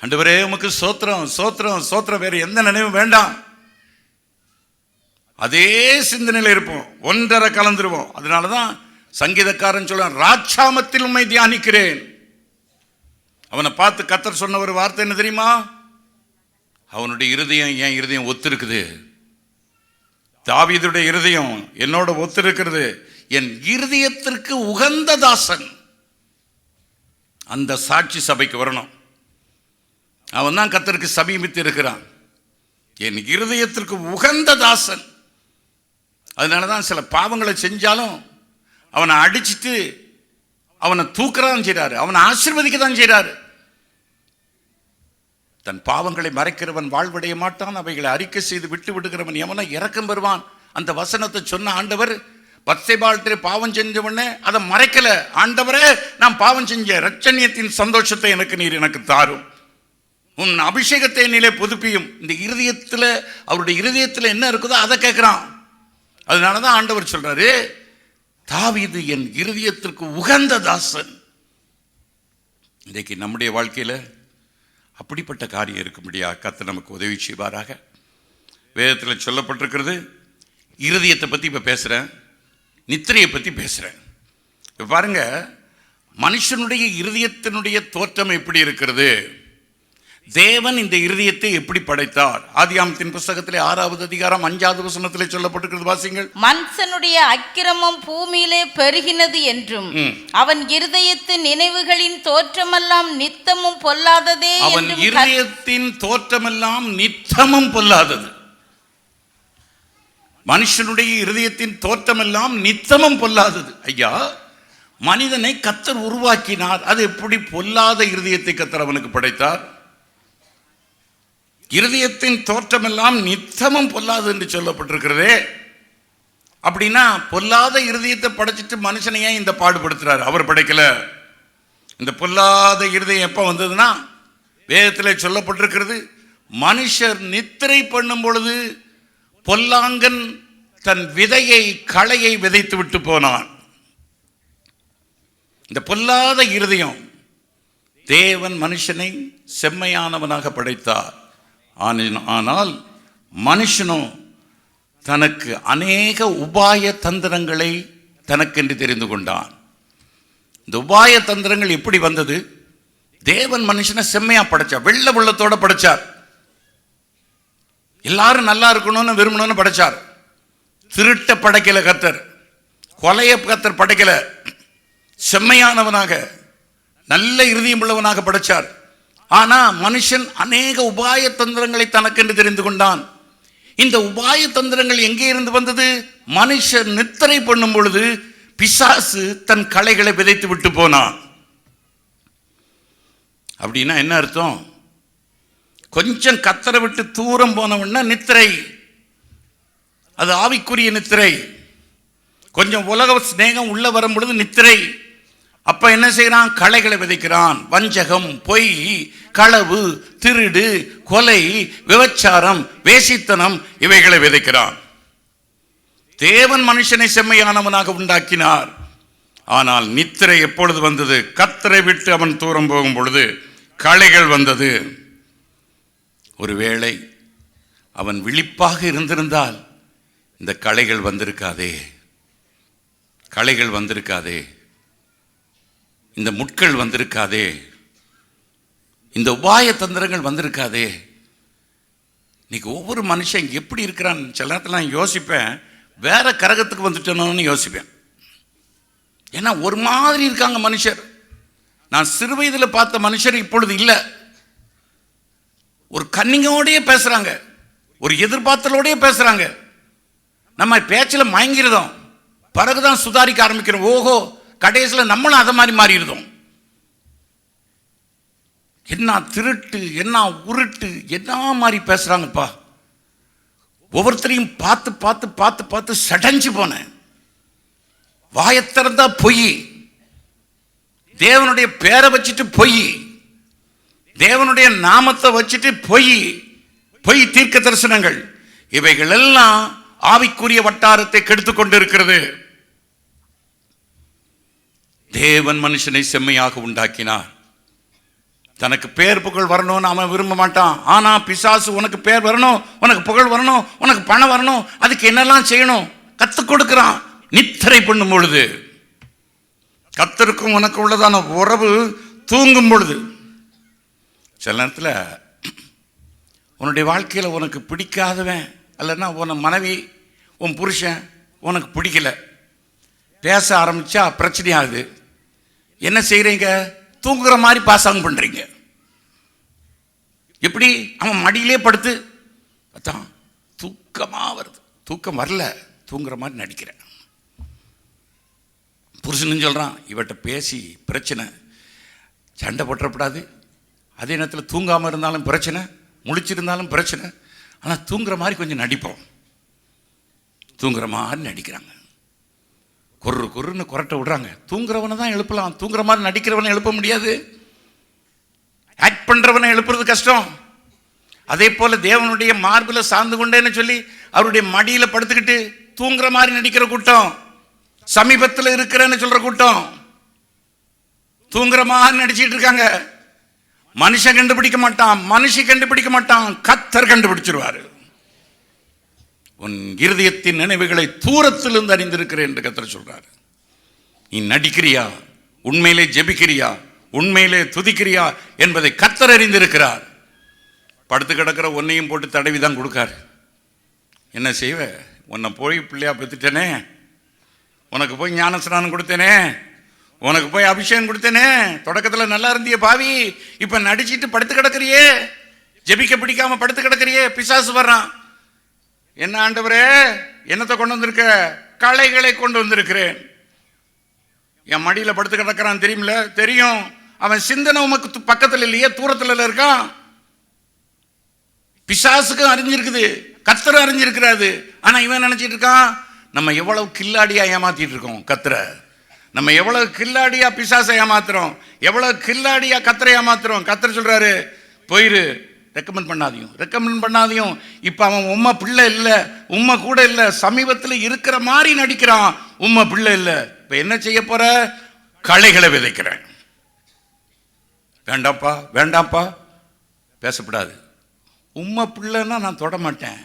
[SPEAKER 1] ஆண்டவரே உமக்கு சோத்திரம் சோத்திரம் சோத்திரம், வேறு எந்த நினைவும் வேண்டாம், அதே சிந்தனையில் இருப்போம், ஒன்றரை கலந்துருவோம். அதனாலதான் சங்கீதக்காரன் சொல்ல, ராட்சாமத்தில் உம்மை தியானிக்கிறேன். அவனை பார்த்து கர்த்தர் சொன்ன ஒரு வார்த்தை என்ன தெரியுமா? அவனுடைய இருதயம் என் இருதயம் ஒத்திருக்குது, தாவீதுடைய இருதயம் என்னோட ஒத்திருக்கிறது, என் இருதயத்திற்கு உகந்த தாசன். அந்த சாட்சி சபைக்கு வரணும். அவன் தான் கர்த்தருக்கு சமீபித்து இருக்கிறான், என் இருதயத்திற்கு உகந்த தாசன். அதனாலதான் சில பாவங்களை செஞ்சாலும் அவனை அடிச்சுட்டு அவனை தூக்கதான் செய்றாரு, அவனை ஆசீர்வதிக்க தான் செய்றாரு. தன் பாவங்களை மறைக்கிறவன் வாழ்வடைய மாட்டான், அவைகளை அறிக்கை செய்து விட்டு விடுகிறவன் எவனோ இரக்கம் பெறுவான். அந்த வசனத்தை சொன்ன ஆண்டவர் பத்சேபாள்கிட்ட பாவம் செஞ்சவனே அதை மறைக்கல. ஆண்டவரே நான் பாவம் செஞ்ச, இரட்சணியத்தின் சந்தோஷத்தை நீர் எனக்கு தாரும், உன் அபிஷேகத்தை என்னிலே புதுப்பியும். இந்த இருதயத்துல, அவருடைய இருதயத்துல என்ன இருக்குதோ அதை கேட்கிறான். அதனாலதான் ஆண்டவர் சொல்றாரு, தாவீது என் இருதயத்திற்கு உகந்த தாசன். இன்றைக்கு நம்முடைய வாழ்க்கையில அப்படிப்பட்ட காரியம் இருக்கும்படியா கர்த்தர் நமக்கு உதவி செய்வாராக. வேதத்தில் சொல்லப்பட்டிருக்கிறது. இருதயத்தை பற்றி இப்போ பேசுகிறேன், நித்திரையை பற்றி பேசுகிறேன். இப்போ பாருங்க, மனுஷனுடைய இருதயத்தினுடைய தோற்றம் எப்படி இருக்கிறது, தேவன் இந்த இருதயத்தை எப்படி படைத்தார்? ஆதியாகமத்தின் புத்தகத்திலே 6வது அதிகாரம் 5வது வசனத்திலே சொல்லப்பட்டிருக்கிறது, வாசிங்கள்.
[SPEAKER 2] மனுஷனுடைய அக்கிரமம் பூமியிலே பெருகினது என்றும் அவன் இருதயத்தின் நினைவுகளின் தோற்றமெல்லாம் நித்தமும் பொல்லாததே.
[SPEAKER 1] அவன் இருதயத்தின் தோற்றமெல்லாம் நித்தமும் பொல்லாதது. மனுஷனுடைய இருதயத்தின் தோற்றமெல்லாம் நித்தமும் பொல்லாதது. ஐயா, மனிதனை கர்த்தர் உருவாக்கினார், அது எப்படி பொல்லாத இருதயத்தை கர்த்தர் அவனுக்கு படைத்தார்? இருதயத்தின் தோற்றமெல்லாம் நித்தமும் பொல்லாது என்று சொல்லப்பட்டிருக்கிறதே. அப்படின்னா பொல்லாத இருதயத்தை படைச்சிட்டு மனுஷனை ஏன் இந்த பாடுபடுத்துறாரு? அவர் படைக்கல. இந்த பொல்லாத இருதயம் எப்ப வந்ததுன்னா, வேதத்தில் சொல்லப்பட்டிருக்கிறது, மனுஷர் நித்திரை பண்ணும் பொழுது பொல்லாங்கன் தன் விதையை, களையை விதைத்து விட்டு போனான். இந்த பொல்லாத இருதயம், தேவன் மனுஷனை செம்மையானவனாக படைத்தார். ஆனால் மனுஷனோ தனக்கு அநேக உபாய தந்திரங்களை தனக்கென்று தெரிந்து கொண்டான். இந்த உபாய தந்திரங்கள் எப்படி வந்தது? தேவன் மனுஷனை செம்மையா படைச்சார், வெள்ள உள்ளத்தோட படைச்சார். எல்லாரும் நல்லா இருக்கணும்னு விரும்பணும்னு படைச்சார். திருட்ட படைக்கல கர்த்தர், கொலைய கர்த்தர் படைக்கல, செம்மையானவனாக நல்ல இருதயம் உள்ளவனாக படைச்சார். ஆனா மனுஷன் அநேக உபாய தந்திரங்களை தனக்கென்று தெரிந்து கொண்டான். இந்த உபாய தந்திரங்கள் எங்கே இருந்து வந்தது? மனுஷன் நித்திரை பண்ணும் பொழுது பிசாசு தன் களைகளை விதைத்து விட்டு போனான். அப்படின்னா என்ன அர்த்தம்? கொஞ்சம் கத்தரை விட்டு தூரம் போனவன்னா நித்திரை, அது ஆவிக்குரிய நித்திரை. கொஞ்சம் உலக சிநேகம் உள்ள வரும் பொழுது நித்திரை. அப்ப என்ன செய்யறான்? களைகளை விதைக்கிறான். வஞ்சகம், பொய், களவு, திருடு, கொலை, விபச்சாரம், வேசித்தனம், இவைகளை விதைக்கிறான். தேவன் மனுஷனை செம்மையானவனாக உண்டாக்கினார். ஆனால் நித்திரை எப்பொழுது வந்தது? கர்த்தரை விட்டு அவன் தூரம் போகும் பொழுது களைகள் வந்தது. ஒருவேளை அவன் விழிப்பாக இருந்திருந்தால் இந்த களைகள் வந்திருக்காதே, களைகள் வந்திருக்காதே, இந்த முட்கள் வந்திருக்காதே, இந்த உபாய தந்திரங்கள் வந்திருக்காதே. இன்னைக்கு ஒவ்வொரு மனுஷன் எப்படி இருக்கிறான்? சில நேரத்தில் நான் யோசிப்பேன், வேற கரகத்துக்கு வந்துட்டோன்னு யோசிப்பேன். ஏன்னா ஒரு மாதிரி இருக்காங்க மனுஷர். நான் சிறு வயதில் பார்த்த மனுஷர் இப்பொழுது இல்லை. ஒரு கன்னிங்கோடையே பேசுறாங்க, ஒரு எதிர்பார்த்தலோடையே பேசுறாங்க. நம்ம பேச்சில் மயங்கிருதோம், பிறகுதான் சுதாரிக்க ஆரம்பிக்கிறோம். ஓஹோ, கடைசியில் நம்மளும் அதை மாதிரி மாறிடுதோம். என்ன திருட்டு, என்ன உருட்டு, என்ன மாதிரி பேசுறாங்கப்பா. ஒவ்வொருத்தரையும் பார்த்து பார்த்து பார்த்து பார்த்து சடைஞ்சு போனேன். வாயத்திறந்தா பொய், தேவனுடைய பேரை வச்சுட்டு பொய், தேவனுடைய நாமத்தை வச்சுட்டு பொய், பொய் தீர்க்க தரிசனங்கள், இவைகள் எல்லாம் ஆவிக்குரிய வட்டாரத்தை கெடுத்துக் கொண்டிருக்கிறது. தேவன் மனுஷனை செம்மையாக உண்டாக்கினார். தனக்கு பேர் புகழ் வரணும்னு அவன் விரும்ப மாட்டான். ஆனா பிசாசு உனக்கு பேர் வரணும், உனக்கு புகழ் வரணும், உனக்கு பணம் வரணும், அதுக்கு என்னெல்லாம் செய்யணும் கத்துக் கொடுக்கிறான். நித்திரை பண்ணும் பொழுது, கர்த்தருக்கும் உனக்கு உள்ளதான உறவு தூங்கும் பொழுது, சில நேரத்தில் உன்னுடைய வாழ்க்கையில் உனக்கு பிடிக்காதவன் அல்லனா உன் மனைவி, உன் புருஷன் உனக்கு பிடிக்கல, பேச ஆரம்பிச்சா பிரச்சனையாகுது. என்ன செய்கிறீங்க? தூங்குற மாதிரி பாசாங்க பண்ணுறீங்க. எப்படி? அவன் மடியிலே படுத்து அதான் தூக்கமாக வருது, தூக்கம் வரல, தூங்குற மாதிரி நடிக்கிறேன். புருஷனும் சொல்கிறான், இவட்ட பேசி பிரச்சனை, சண்டை போட்டுறப்படாது, அதே நேரத்தில் தூங்காமல் இருந்தாலும் பிரச்சனை, முழிச்சிருந்தாலும் பிரச்சனை, ஆனால் தூங்குற மாதிரி கொஞ்சம் நடிப்போம். தூங்குற மாதிரி நடிக்கிறாங்க, கொருன்னு குரட்டை விடுறாங்க. தூங்குறவனை தான் எழுப்பலாம், தூங்குற மாதிரி நடிக்கிறவனை எழுப்ப முடியாது. ஆக்ட் பண்ணுறவனை எழுப்புறது கஷ்டம். அதே போல் தேவனுடைய மார்பில் சார்ந்து கொண்டேன்னு சொல்லி அவருடைய மடியில் படுத்துக்கிட்டு தூங்குற மாதிரி நடிக்கிற கூட்டம், சமீபத்தில் இருக்கிறேன்னு சொல்கிற கூட்டம் தூங்குற மாதிரி நடிச்சிட்டு இருக்காங்க. மனுஷன் கண்டுபிடிக்க மாட்டான், மனுஷி கண்டுபிடிக்க மாட்டான், கர்த்தர் கண்டுபிடிச்சிருவாரு. உன் இருதயத்தின் நினைவுகளை தூரத்திலிருந்து அறிந்திருக்கிறேன் என்று கர்த்தர் சொல்றாரு. நீ நடிக்கிறியா, உண்மையிலே ஜெபிக்கிறியா, உண்மையிலே துதிக்கிறியா என்பதை கர்த்தர் அறிந்திருக்கிறார். படுத்து கிடக்கிற உன்னையும் போட்டு தடவி தான் கொடுக்காரு. என்ன செய்வ? உன்னை போய் பிள்ளையா பெற்றுட்டேனே, உனக்கு போய் ஞானஸ்நானம் கொடுத்தேனே, உனக்கு போய் அபிஷேகம் கொடுத்தேனே, தொடக்கத்தில் நல்லா இருந்திய பாவி, இப்போ நடிச்சிட்டு படுத்து கிடக்கிறியே, ஜெபிக்க பிடிக்காம படுத்து கிடக்கிறியே, பிசாசு வர்றான். என்ன ஆண்டவரே, என்னத்தை கொண்டு வந்திருக்க? களைகளை கொண்டு வந்திருக்கிறேன். என் மடியில் படுத்து கிடக்கிறான் தெரியுமில்ல? தெரியும். அவன் சிந்தனை உமக்கு பக்கத்தில் இல்லையே, தூரத்தில் இருக்கான். பிசாசுக்கும் அறிஞ்சிருக்குது, கர்த்தர் அறிஞ்சிருக்கிறாரு. ஆனா இவன் நினைச்சிட்டு இருக்கான், நம்ம எவ்வளவு கில்லாடியா ஏமாத்திட்டு இருக்கோம் கர்த்தரை, நம்ம எவ்வளவு கில்லாடியா பிசாசை ஏமாத்துறோம், எவ்வளவு கில்லாடியா கர்த்தரை ஏமாத்துறோம். கர்த்தர் சொல்றாரு, போயிரு, ரெக்கமெண்ட் பண்ணாதையும். இப்ப அவன் உம்மை பிள்ளை இல்லை, உம்மை கூட இல்லை, சமீபத்தில் இருக்கிற மாதிரி நடிக்கிறான், உம்மை பிள்ளை இல்லை. இப்ப என்ன செய்ய போற? களைகளை விதைக்கிறேன். வேண்டாப்பா பேசப்படாது. உம்மை பிள்ளைன்னா நான் தொட மாட்டேன்,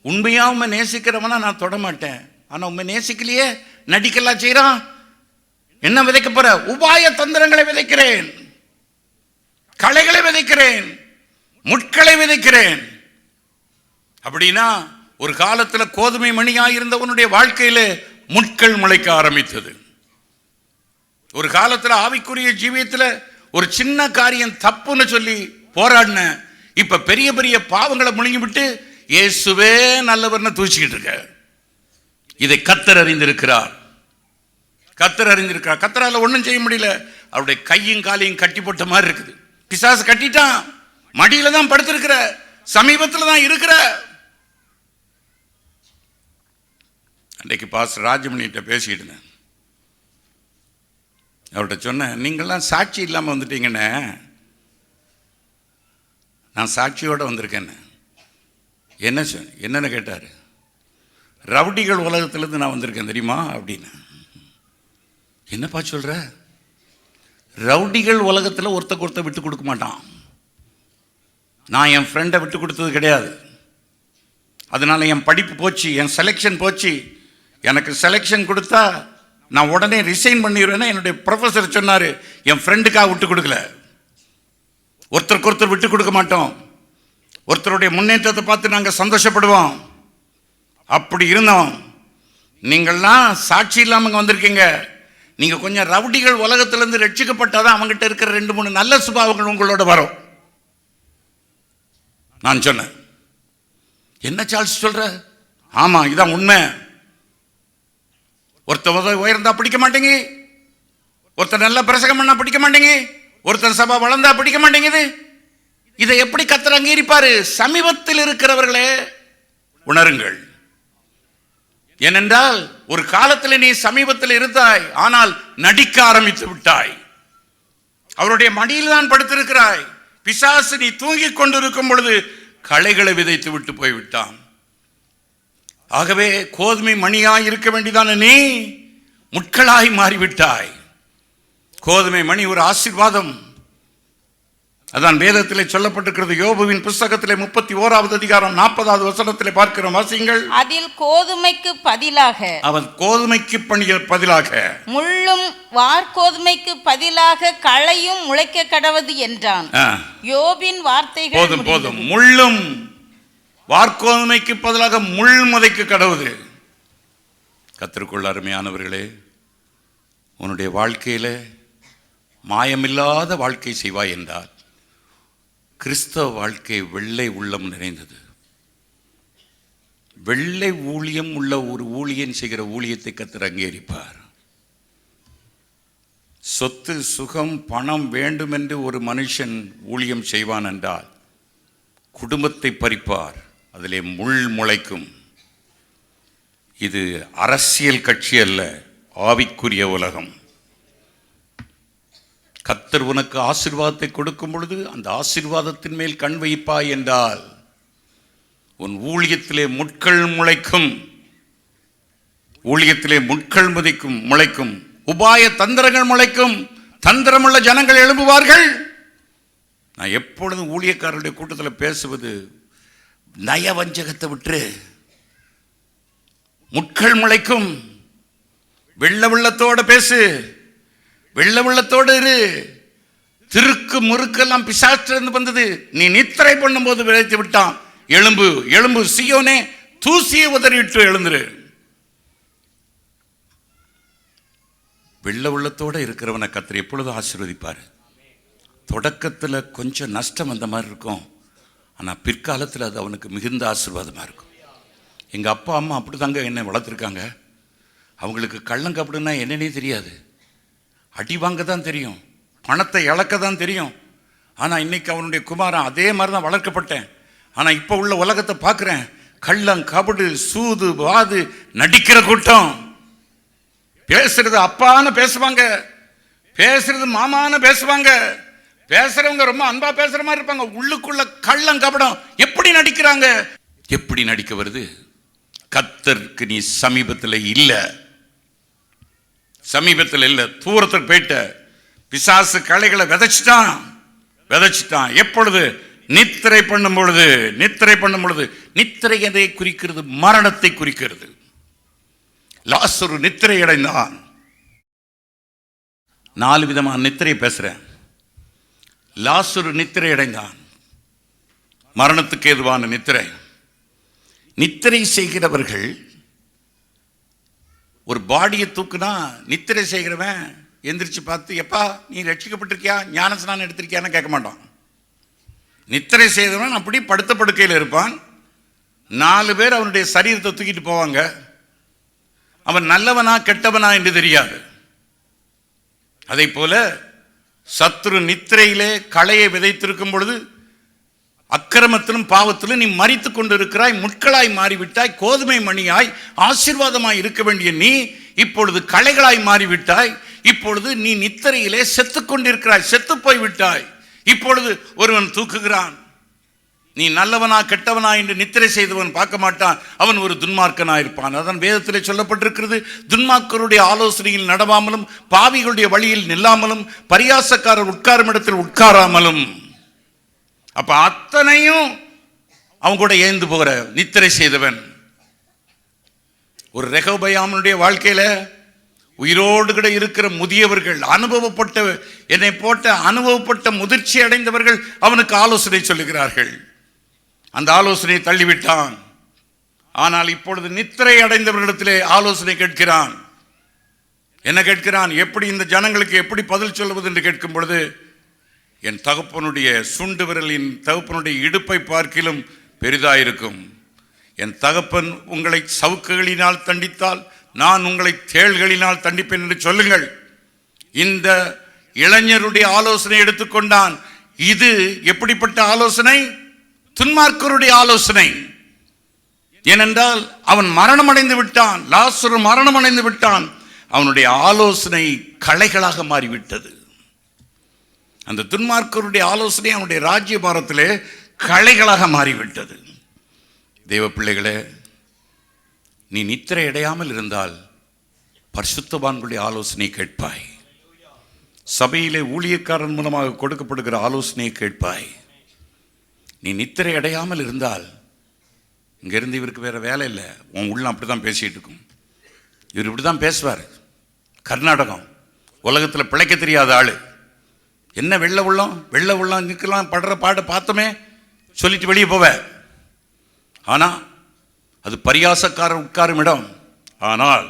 [SPEAKER 1] உண்மையா உண்மை நேசிக்கிறவனா நான் தொட மாட்டேன். ஆனா உண்மை நேசிக்கலையே, நடிக்கலாம் செய்யறான். என்ன விதைக்க போற? உபாய தந்திரங்களை விதைக்கிறேன், களைகளை விதைக்கிறேன், முட்களை விதைக்கிறேன். அப்படின்னா ஒரு காலத்துல கோதுமை மணியாயிருந்தவனுடைய வாழ்க்கையில முட்கள் முளைக்க ஆரம்பித்தது. ஒரு காலத்துல ஆவிக்குரிய ஜீவியத்துல ஒரு சின்ன காரியம் தப்புன்னு சொல்லி போராடின, இப்ப பெரிய பெரிய பாவங்களை முழுங்கி விட்டு இயேசுவே நல்லவர்னு தூச்சிக்கிட்டு இருக்க. இதை கர்த்தர் அறிந்திருக்கிறார். கர்த்தரால ஒன்றும் செய்ய முடியல. அவருடைய கையும் காலையும் கட்டி போட்ட மாதிரி இருக்குது. பிசாசு கட்டிட்டான், மடியில தான் படுத்திருக்கிற, சமீபத்தில் தான் இருக்கிற. அன்றைக்கு பாஸ்டர் ராஜமணிகிட்ட பேசிட்டு இருந்தேன். அவர்கிட்ட சொன்னேன், நீங்கள்லாம் சாட்சி இல்லாமல் வந்துட்டீங்கன்னு. நான் சாட்சியோடு வந்திருக்கேன்னு. என்னன்னு கேட்டார். ரவுடிகள் உலகத்திலேருந்து நான் வந்திருக்கேன் தெரியுமா அப்படின்னு. என்னப்பா சொல்ற? ரவுடிகள் உலகத்தில் ஒருத்தருக்கு விட்டு கொடுக்க மாட்டான். நான் என் ஃப்ரெண்டை விட்டு கொடுத்தது கிடையாது. அதனால என் படிப்பு போச்சு, என் செலெக்ஷன் போச்சு. எனக்கு செலெக்ஷன் கொடுத்தா நான் உடனே ரிசைன் பண்ணிடுவேன்னு என்னுடைய ப்ரொஃபஸர் சொன்னார். என் ஃப்ரெண்டுக்காக விட்டு கொடுக்கல. ஒருத்தருக்கு ஒருத்தர் விட்டு கொடுக்க மாட்டோம். ஒருத்தருடைய முன்னேற்றத்தை பார்த்து நாங்கள் சந்தோஷப்படுவோம். அப்படி இருந்தோம். நீங்கள்லாம் சாட்சி இல்லாமல் வந்திருக்கீங்க. நீங்கள் கொஞ்சம் ரவுடிகள் உலகத்திலேருந்து ரட்சிக்கப்பட்டாதான் அவங்ககிட்ட இருக்கிற 2-3 நல்ல சுபாவங்கள் உங்களோட வரும். நான் சொன்னேன். என்ன சார்ல்ஸ் சொல்ற? ஆமா, இதான் உண்மை. ஒருத்தர் உயர்ந்தா பிடிக்க மாட்டேங்க, ஒருத்தர் நல்ல பிரசங்கம் பண்ணா பிடிக்க மாட்டேங்க, ஒருத்தர் சபை வளர்ந்தா பிடிக்க மாட்டேங்குது. இதை எப்படி கர்த்தர் அங்கீகரிப்பாரு? சமீபத்தில் இருக்கிறவர்களே உணருங்கள். ஏனென்றால் ஒரு காலத்தில் நீ சமீபத்தில் இருந்தாய், ஆனால் நடிக்க ஆரம்பித்து விட்டாய். அவருடைய மடியில் தான் படுத்திருக்கிறாய். பிசாசு நீ தூங்கிக் கொண்டிருக்கும் பொழுது களைகளை விதைத்து விட்டு போய்விட்டான். ஆகவே கோதுமை மணியாய் இருக்க வேண்டியதான நீ முட்களாய் மாறிவிட்டாய். கோதுமை மணி ஒரு ஆசீர்வாதம். அதான் வேதத்திலே சொல்லப்பட்டிருக்கிறது. யோபுவின் புஸ்தகத்திலே 31வது அதிகாரம் 40வது வசனத்திலே பார்க்கிறோம். வாசியுங்கள்.
[SPEAKER 2] அதில் கோதுமைக்கு பதிலாக,
[SPEAKER 1] அவன் கோதுமைக்கு பதிலாக
[SPEAKER 2] முள்ளும் வார்கோதுமைக்கு பதிலாக களையும் முளைக்க கடவது என்றான். யோபின் வார்த்தைகள்
[SPEAKER 1] போதும் போதும். முள்ளும் வார்கோதுமைக்கு பதிலாக முள் முளைக்க கடவுது. கர்த்தருக்குள் அருமையானவர்களே, உன்னுடைய வாழ்க்கையில மாயமில்லாத வாழ்க்கை செய்வாய் என்றால் கிறிஸ்தவ வாழ்க்கை வெள்ளை உள்ளம் நிறைந்தது. வெள்ளை ஊழியம் உள்ள ஒரு ஊழியன் செய்கிற ஊழியத்தை கர்த்தர் அங்கீகரிப்பார். சொத்து சுகம் பணம் வேண்டும் என்று ஒரு மனுஷன் ஊழியம் செய்வான் என்றால் குடும்பத்தை பறிப்பார், அதிலே முள் முளைக்கும். இது அரசியல் கட்சி அல்ல, ஆவிக்குரிய உலகம். கர்த்தர் உனக்கு ஆசீர்வாதத்தை கொடுக்கும் பொழுது அந்த ஆசீர்வாதத்தின் மேல் கண் வைப்பாய் என்றால் உன் ஊழியத்திலே முட்கள் முளைக்கும். ஊழியத்திலே முட்கள் முளைக்கும். உபாய தந்திரங்கள் முளைக்கும். தந்திரமுள்ள ஜனங்கள் எழும்புவார்கள். நான் எப்பொழுதும் ஊழியக்காரருடைய கூட்டத்தில் பேசுவது, நயவஞ்சகத்தை விட்டு முட்கள் முளைக்கும். வெள்ளத்தோட பேசு, வெள்ளத்தோடு இரு. திருக்கு முறுக்கெல்லாம் பிசாசிலிருந்து வந்தது. நீ நித்திரை பண்ணும்போது விளைத்து விட்டான். எழும்பு எழும்பு சீயோனே, தூசியை உதறிவிட்டு எழுந்துரு. வெள்ளத்தோட இருக்கிறவனை கர்த்தர் எப்பொழுதும் ஆசீர்வதிப்பார். தொடக்கத்தில் கொஞ்சம் நஷ்டம் அந்த மாதிரி இருக்கும், ஆனால் பிற்காலத்தில் அது அவனுக்கு மிகுந்த ஆசீர்வாதமாக இருக்கும். எங்கள் அப்பா அம்மா அப்படி தாங்க என்னை வளர்த்துருக்காங்க. அவங்களுக்கு கள்ளங்கப்படினா என்னன்னே தெரியாது. அடி வாங்க தான் தெரியும், பணத்தை இழக்க தான் தெரியும். ஆனால் இன்னைக்கு அவனுடைய குமாரன் அதே மாதிரி தான் வளர்க்கப்பட்டேன். ஆனால் இப்போ உள்ள உலகத்தை பார்க்குறேன். கள்ளம் கபடு சூது வாது நடிக்கிற கூட்டம். பேசுறது அப்பான்னு பேசுவாங்க, பேசுறது மாமான்னு பேசுவாங்க. பேசுறவங்க ரொம்ப அன்பா பேசுற மாதிரி இருப்பாங்க. உள்ளுக்குள்ள கள்ளம் கபடம் எப்படி நடிக்கிறாங்க? எப்படி நடிக்க வருது? கர்த்தருக்கு நீ சமீபத்தில் இல்லை, சமீபத்தில் இல்லை, தூரத்துக்கு போயிட்ட. பிசாசு களைகளை விதைச்சிட்டான். எப்பொழுது? நித்திரை பண்ணும் பொழுது. நித்திரை எதை குறிக்கிறது? மரணத்தை குறிக்கிறது. லாசரு நித்திரை அடைந்தான். 4 விதமான நித்திரை பேசுறேன். லாசரு நித்திரை அடைந்தான், மரணத்துக்கு ஏதுவான நித்திரை. நித்திரை செய்கிறவர்கள் ஒரு பாடியை தூக்குனா, நித்திரை செய்கிறவன் எந்திரிச்சு பார்த்து, எப்பா நீ ரட்சிக்கப்பட்டிருக்கியா, ஞான ஸ்நானம் எடுத்திருக்கியான்னு கேட்க மாட்டான். நித்திரை செய்தவன் அப்படி படுத்த படுக்கையில் இருப்பான். 4 பேர் அவனுடைய சரீரத்தை தூக்கிட்டு போவாங்க. அவன் நல்லவனா கெட்டவனா என்று தெரியாது. அதை போல சத்துரு நித்திரையிலே களையை விதைத்திருக்கும் பொழுது அக்கிரமத்திலும் பாவத்திலும் நீ மரித்து கொண்டு இருக்கிறாய். முட்களாய் மாறிவிட்டாய். கோதுமை மணியாய் ஆசீர்வாதமாய் இருக்க வேண்டிய நீ இப்பொழுது களைகளாய் மாறிவிட்டாய். இப்பொழுது நீ நித்திரையிலே செத்து கொண்டிருக்கிறாய், செத்து போய்விட்டாய். இப்பொழுது ஒருவன் தூக்குகிறான். நீ நல்லவனா கெட்டவனா என்று நித்திரை செய்தவன் பார்க்க மாட்டான், அவன் ஒரு துன்மார்க்கனா இருப்பான். அதான் வேதத்திலே சொல்லப்பட்டிருக்கிறது, துன்மார்க்கருடைய ஆலோசனையில் நடவாமலும் பாவிகளுடைய வழியில் நில்லாமலும் பரியாசக்காரர் உட்காரும் இடத்தில் உட்காராமலும். அப்ப அத்தனையும் அவன் கூட ஏந்து போகிற நித்திரை செய்தவன். ஒரு ரெகொபெயாமுடைய வாழ்க்கையில உயிரோடு கூட இருக்கிற முதியவர்கள், அனுபவப்பட்ட, என்னை போட்ட அனுபவப்பட்ட முதிர்ச்சி அடைந்தவர்கள் அவனுக்கு ஆலோசனை சொல்லுகிறார்கள். அந்த ஆலோசனையை தள்ளிவிட்டான். ஆனால் இப்பொழுது நித்திரை அடைந்தவர்களிடத்திலே ஆலோசனை கேட்கிறான். என்ன கேட்கிறான்? எப்படி இந்த ஜனங்களுக்கு எப்படி பதில் சொல்வது என்று கேட்கும் பொழுது, என் தகப்பனுடைய சுண்டு விரலின் தகப்பனுடைய இடுப்பை பார்க்கிலும் பெரிதாயிருக்கும். என் தகப்பன் உங்களை சவுக்குகளினால் தண்டித்தால் நான் உங்களை தேள்களினால் தண்டிப்பேன் என்று சொல்லுங்கள். இந்த இளைஞருடைய ஆலோசனை எடுத்துக்கொண்டான். இது எப்படிப்பட்ட ஆலோசனை? துன்மார்க்கருடைய ஆலோசனை. ஏனென்றால் அவன் மரணம் அடைந்து விட்டான். லாசரு மரணம் அடைந்து விட்டான். அவனுடைய ஆலோசனை களைகளாக மாறிவிட்டது. அந்த துன்மார்க்கருடைய ஆலோசனை அவனுடைய ராஜ்யபாரத்திலே களைகளாக மாறிவிட்டது. தேவ பிள்ளைகளே, நீ நித்திரை அடையாமல் இருந்தால் பரிசுத்தவான்களுடைய ஆலோசனை கேட்பாய். சபையிலே ஊழியக்காரன் மூலமாக கொடுக்கப்படுகிற ஆலோசனையை கேட்பாய். நீ நித்திரை அடையாமல் இருந்தால், இங்கிருந்து இவருக்கு வேற வேலை இல்லை, உன் உள்ள அப்படி தான் பேசிகிட்டு இருக்கும். இவர் இப்படி தான் பேசுவார். கர்நாடகம் உலகத்தில் பிழைக்க தெரியாத ஆள். என்ன வெள்ளை உள்ளம் நிற்கலாம், படுற பாடு பார்த்தோமே சொல்லிட்டு வெளியே போவேன். ஆனால் அது பரியாசக்காரர் உட்காரும் இடம். ஆனால்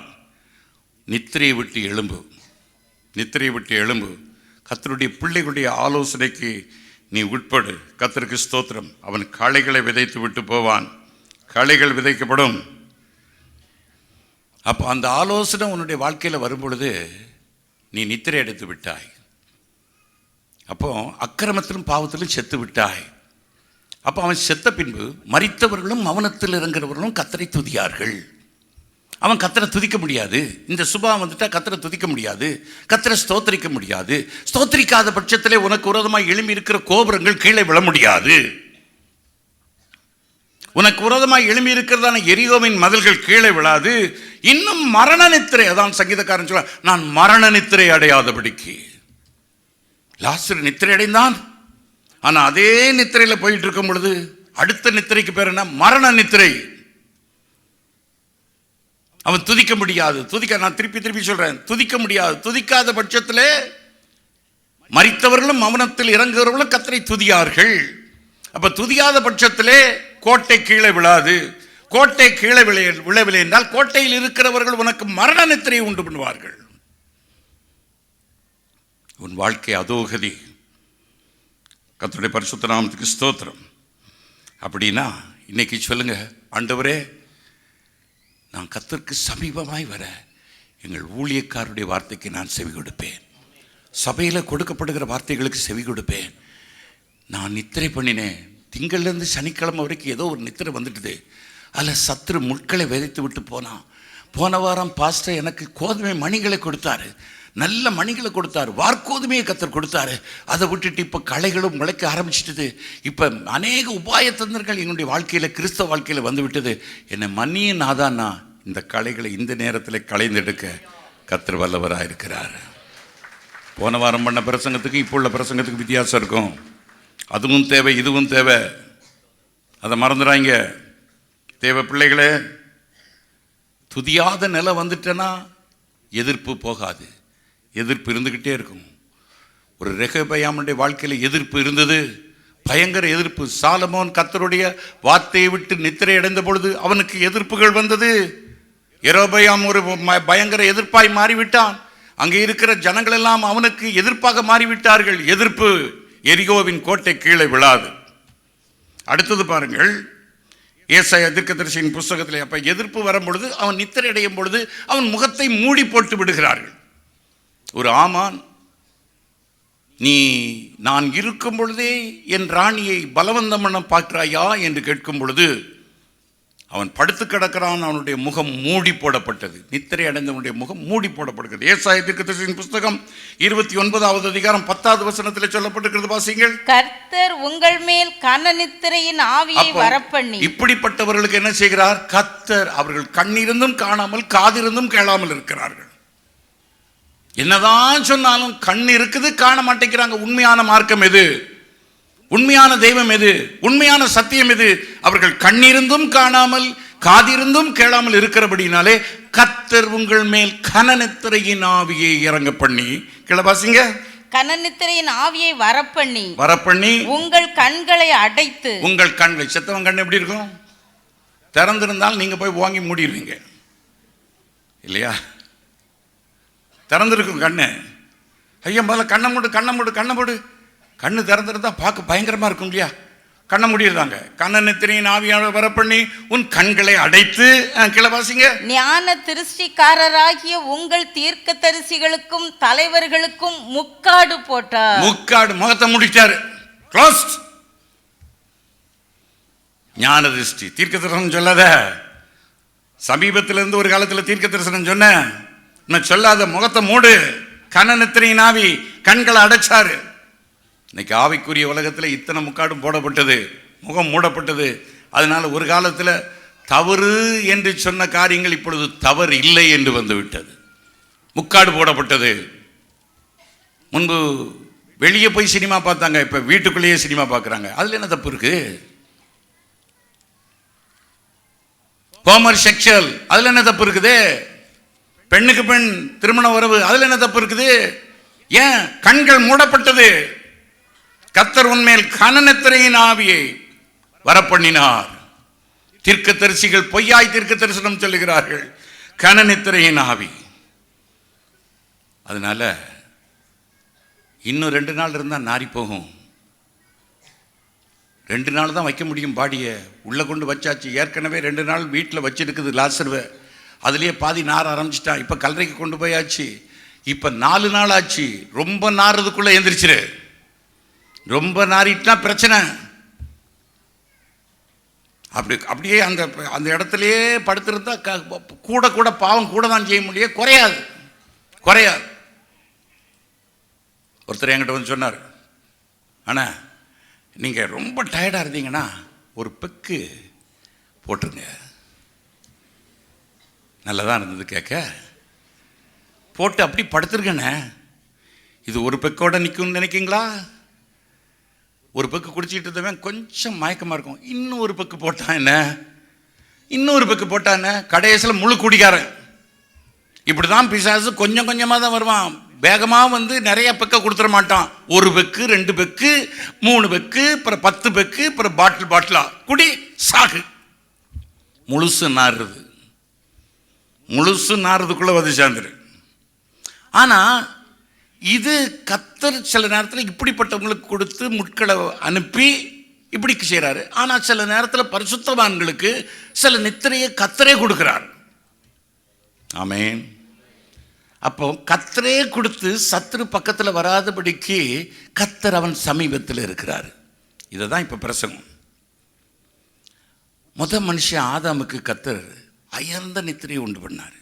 [SPEAKER 1] நித்திரையை விட்டு எழும்பு. கர்த்தருடைய பிள்ளைகளுடைய ஆலோசனைக்கு நீ உட்படு. கர்த்தருக்கு ஸ்தோத்திரம். அவன் காளைகளை விதைத்து விட்டு போவான். காளைகள் விதைக்கப்படும். அப்போ அந்த ஆலோசனை உன்னுடைய வாழ்க்கையில் வரும் பொழுது நீ நித்திரை அடைத்து விட்டாய். அப்போ அக்கிரமத்திலும் பாவத்திலும் செத்து விட்டாய். அப்போ அவன் செத்த பின்பு மரித்தவர்களும் மவனத்தில் இறங்குறவர்களும் கர்த்தரை துதியார்கள். அவன் கர்த்தரை துதிக்க முடியாது. இந்த சுபாவம் வந்துட்டா கர்த்தரை துதிக்க முடியாது, கர்த்தரை ஸ்தோத்திரிக்க முடியாது. ஸ்தோத்திரிக்காத பட்சத்திலே உனக்கு விரோதமாக எழும்பி இருக்கிற கோபுரங்கள் கீழே விழ முடியாது. உனக்கு விரோதமாக எழும்பி இருக்கிறதான எரிகோவின் மதில்கள் கீழே விழாது. இன்னும் மரண நித்திரை, அதான் சங்கீதக்காரன் சொல்ல, நான் மரண நித்திரை அடையாதபடிக்கு. லாசரு நித்திரை அடைந்தான். ஆனால் அதே நித்திரையில் போயிட்டு இருக்கும் பொழுது அடுத்த நித்திரைக்கு பேர் என்ன? மரண நித்திரை. அவன் துதிக்க முடியாது. நான் திருப்பி சொல்றேன், துதிக்க முடியாது. துதிக்காத பட்சத்திலே மரித்தவர்களும் மவனத்தில் இறங்குகிறவர்களும் கர்த்தரை துதியார்கள். அப்ப துதியாத பட்சத்திலே கோட்டை கீழே விழாது. கோட்டை கீழே விழவில்லை என்றால் கோட்டையில் இருக்கிறவர்கள் உனக்கு மரண நித்திரையை உண்டு பண்ணுவார்கள். உன் வாழ்க்கை அதோகதி. கர்த்தருடைய பரிசுத்த நாமத்துக்கு ஸ்தோத்திரம். அப்படின்னா இன்னைக்கு சொல்லுங்க, ஆண்டவரே, நான் கர்த்தருக்கு சமீபமாய் வர எங்கள் ஊழியக்காரருடைய வார்த்தைக்கு நான் செவி கொடுப்பேன். சபையில் கொடுக்கப்படுகிற வார்த்தைகளுக்கு செவி கொடுப்பேன். நான் நித்திரை பண்ணினேன். திங்கள்லேருந்து சனிக்கிழமை வரைக்கும் ஏதோ ஒரு நித்திரை வந்துட்டுது. அதில் சத்துரு முட்களை விதைத்து விட்டு போனான். போன வாரம் பாஸ்டர் எனக்கு கோதுமை மணிகளை கொடுத்தாரு, நல்ல மணிகளை கொடுத்தாரு, வார்கோதுமையை கர்த்தர் கொடுத்தாரு. அதை விட்டுட்டு இப்போ களைகளும் முளைக்க ஆரம்பிச்சிட்டது. இப்போ அநேக உபாயத்தந்தர்கள் எங்களுடைய வாழ்க்கையில், கிறிஸ்தவ வாழ்க்கையில் வந்து விட்டது. என்னை மன்னிய நாதான்னா இந்த களைகளை இந்த நேரத்தில் களைந்தெடுக்க கர்த்தர் வல்லவராக இருக்கிறார். போன வாரம் பண்ண பிரசங்கத்துக்கு இப்போ உள்ள பிரசங்கத்துக்கு வித்தியாசம் இருக்கும். அதுவும் தேவை, இதுவும் தேவை. அதை மறந்துடாங்க தேவை பிள்ளைகளே. துதியாத நிலை வந்துட்டேன்னா எதிர்ப்பு போகாது, எதிர்ப்பு இருந்துக்கிட்டே இருக்கும். ஒரு ரெகொபெயாமுடைய வாழ்க்கையில் எதிர்ப்பு இருந்தது, பயங்கர எதிர்ப்பு. சாலமோன் கர்த்தருடைய வார்த்தையை விட்டு நித்திரை அடைந்த பொழுது அவனுக்கு எதிர்ப்புகள் வந்தது. யெரொபெயாம் ஒரு பயங்கர எதிர்ப்பாய் மாறிவிட்டான். அங்கே இருக்கிற ஜனங்கள் எல்லாம் அவனுக்கு எதிர்ப்பாக மாறிவிட்டார்கள். எதிர்ப்பு. எரிகோவின் கோட்டை கீழே விழாது. அடுத்தது பாருங்கள், ஏசாயா தீர்க்கதரிசியின் புஸ்தகத்திலே அப்ப எதிர்ப்பு வரும் பொழுது, அவன் நித்திரை அடையும் பொழுது அவன் முகத்தை மூடி போட்டு விடுகிறார்கள். ஒரு ஆமான், நீ நான் இருக்கும் பொழுதே என் ராணியை பலவந்தம் பண்ண பார்க்கிறாயா என்று கேட்கும் பொழுது அவன் படுத்து கிடக்கிறான். அவனுடைய முகம் மூடி போடப்பட்டது. நித்திரை அடைந்தவனுடைய முகம் மூடி போடப்படுகிறது. ஏசாயா தீர்க்கதரிசியின் புஸ்தகம் 29வது அதிகாரம் 10வது வசனத்தில் சொல்லப்பட்டிருக்கிறது. வாசிங்கள்.
[SPEAKER 2] கர்த்தர் உங்கள் மேல் கன நித்திரையின் ஆவியை வரப்பண்ணி.
[SPEAKER 1] இப்படிப்பட்டவர்களுக்கு என்ன செய்கிறார் கர்த்தர்? அவர்கள் கண்ணிருந்தும் காணாமல், காதிருந்தும் கேளாமல் இருக்கிறார்கள். என்னதான் சொன்னாலும் கண் இருக்குது, காண மாட்டேங்கிறாங்க. உண்மையான மார்க்கம் எது? உண்மையான தெய்வம் எது? உண்மையான சத்தியம் எது? அவர்கள் கண்ணிருந்தும் காணாமல், காதிருந்தும் கேளாமல் இருக்கிறபடினாலே கர்த்தர் உங்கள் மேல் கனநித்திரையின் ஆவியை இறங்க பண்ணி, கிளபாசிங்க,
[SPEAKER 2] கனநித்திரையின் ஆவியை வரப்பண்ணி உங்கள் கண்களை அடைத்து.
[SPEAKER 1] உங்கள் கண்களை, செத்தவன் கண் எப்படி இருக்கும்? திறந்திருந்தால் நீங்க போய் வாங்கி மூடிடுவீங்க இல்லையா? திறந்திருக்கும் கண்ணு. ஐயா முதல்ல கண்ணை மூடு. கண்ணு திறந்துருந்தா பார்க்க பயங்கரமா இருக்கும் இல்லையா? கண்ணை மூடிடுறாங்க. கனநித்திரையின் ஆவியாக வரப்பண்ணி உன் கண்களை அடைத்து. கிளவாசிங்க.
[SPEAKER 2] ஞான திருஷ்டிக்காரராகிய உங்கள் தீர்க்கதரிசிகளுக்கும் தலைவர்களுக்கும் முக்காடு போட்டார்.
[SPEAKER 1] முக்காடு, முகத்தை மூடிட்டாரு. க்ளோஸ்ட். ஞான திருஷ்டி. தீர்க்க தரிசனம் சொல்லாத. சமீபத்திலிருந்து ஒரு காலத்தில் தீர்க்க தரிசனம் சொன்ன, சொல்லாத, முகத்தை மூடு. கனநித்திரையின் ஆவி கண்களை அடைச்சாரு. இன்னைக்கு ஆவிக்குரிய உலகத்தில் இத்தனை முக்காடும் போடப்பட்டது, முகம் மூடப்பட்டது. அதனால ஒரு காலத்தில் தவறு என்று சொன்ன காரியங்கள் இப்பொழுது தவறு இல்லை என்று வந்துவிட்டது. முக்காடு போடப்பட்டது. முன்பு வெளியே போய் சினிமா பார்த்தாங்க, இப்ப வீட்டுக்குள்ளேயே சினிமா பார்க்குறாங்க. அதுல என்ன தப்பு இருக்கு? ஹோமர் செக்ஷுவல், அதுல என்ன தப்பு இருக்குது? பெண்ணுக்கு பெண் திருமண உறவு, அதுல என்ன தப்பு இருக்குது? ஏன் கண்கள் மூடப்பட்டது? கர்த்தர் உன்மேல் கனநித்திரையின் ஆவியை வரப்பண்ணினார். தீர்க்கதரிசிகள் பொய்யாய் தீர்க்க தரிசனம் சொல்லுகிறார்கள். கனநித்திரையின் ஆவி. அதனால இன்னும் 2 நாள் இருந்தா நாரி போகும். 2 நாள் தான் வைக்க முடியும். பாடியை உள்ள கொண்டு வச்சாச்சு. ஏற்கனவே 2 நாள் வீட்டில் வச்சிருக்குது லாசருவை. அதுலேயே பாதி நார ஆரம்பிச்சிட்டான். இப்போ கல்லறைக்கு கொண்டு போயாச்சு. இப்போ 4 நாள் ஆச்சு. ரொம்ப நாறதுக்குள்ள எந்திரிச்சிரு. ரொம்ப நாரிட்டா பிரச்சனை. அப்படியே அந்த இடத்துலயே படுத்திருந்தா கூட பாவம் கூட தான் செய்ய முடியும், குறையாது. ஒருத்தர் என்கிட்ட வந்து சொன்னார், அண்ணா நீங்கள் ரொம்ப டயர்டாக இருந்தீங்கன்னா ஒரு பெக்கு போட்டுருங்க. நல்லதாக இருந்தது கேட்க. போட்டு அப்படி படுத்துருக்கண்ணே. இது ஒரு பெக்கோட நிற்கும்னு நினைக்கிங்களா? ஒரு பெக்கு குடிச்சிட்டு இருந்தவன் கொஞ்சம் மயக்கமாக இருக்கும். இன்னும் ஒரு பெக்கு போட்டான் என்ன, இன்னொரு பெக்கு போட்டான் என்ன, கடைசியில் முழு குடிக்காரன். இப்படி தான் பிசாசு கொஞ்சம் கொஞ்சமாக தான் வருவான். வேகமாக வந்து நிறைய பெக்கை கொடுத்துட மாட்டான். 1 பெக்கு, 2 பெக்கு, 3 பெக்கு, அப்புறம் 10 பெக்கு, அப்புறம் பாட்டிலா குடி சாகு. முழுசு நாறுதுக்குள்ளே வந்து சேர்ந்துரு. ஆனால் இது கர்த்தர் சில நேரத்தில் இப்படிப்பட்டவங்களுக்கு கொடுத்து முட்களை அனுப்பி இப்படி செய்கிறாரு. ஆனால் சில நேரத்தில் பரிசுத்தவான்களுக்கு சில நித்திரையை கர்த்தரே கொடுக்கிறார். ஆமென். அப்போ கர்த்தரே கொடுத்து சத்துரு பக்கத்தில் வராதபடிக்கு கர்த்தர் அவன் சமீபத்தில் இருக்கிறார். இதை தான் இப்போ பிரசங்கம். மனுஷன் ஆதாமுக்கு கர்த்தர் அயர்ந்த நித்திரையை உண்டு பண்ணார்.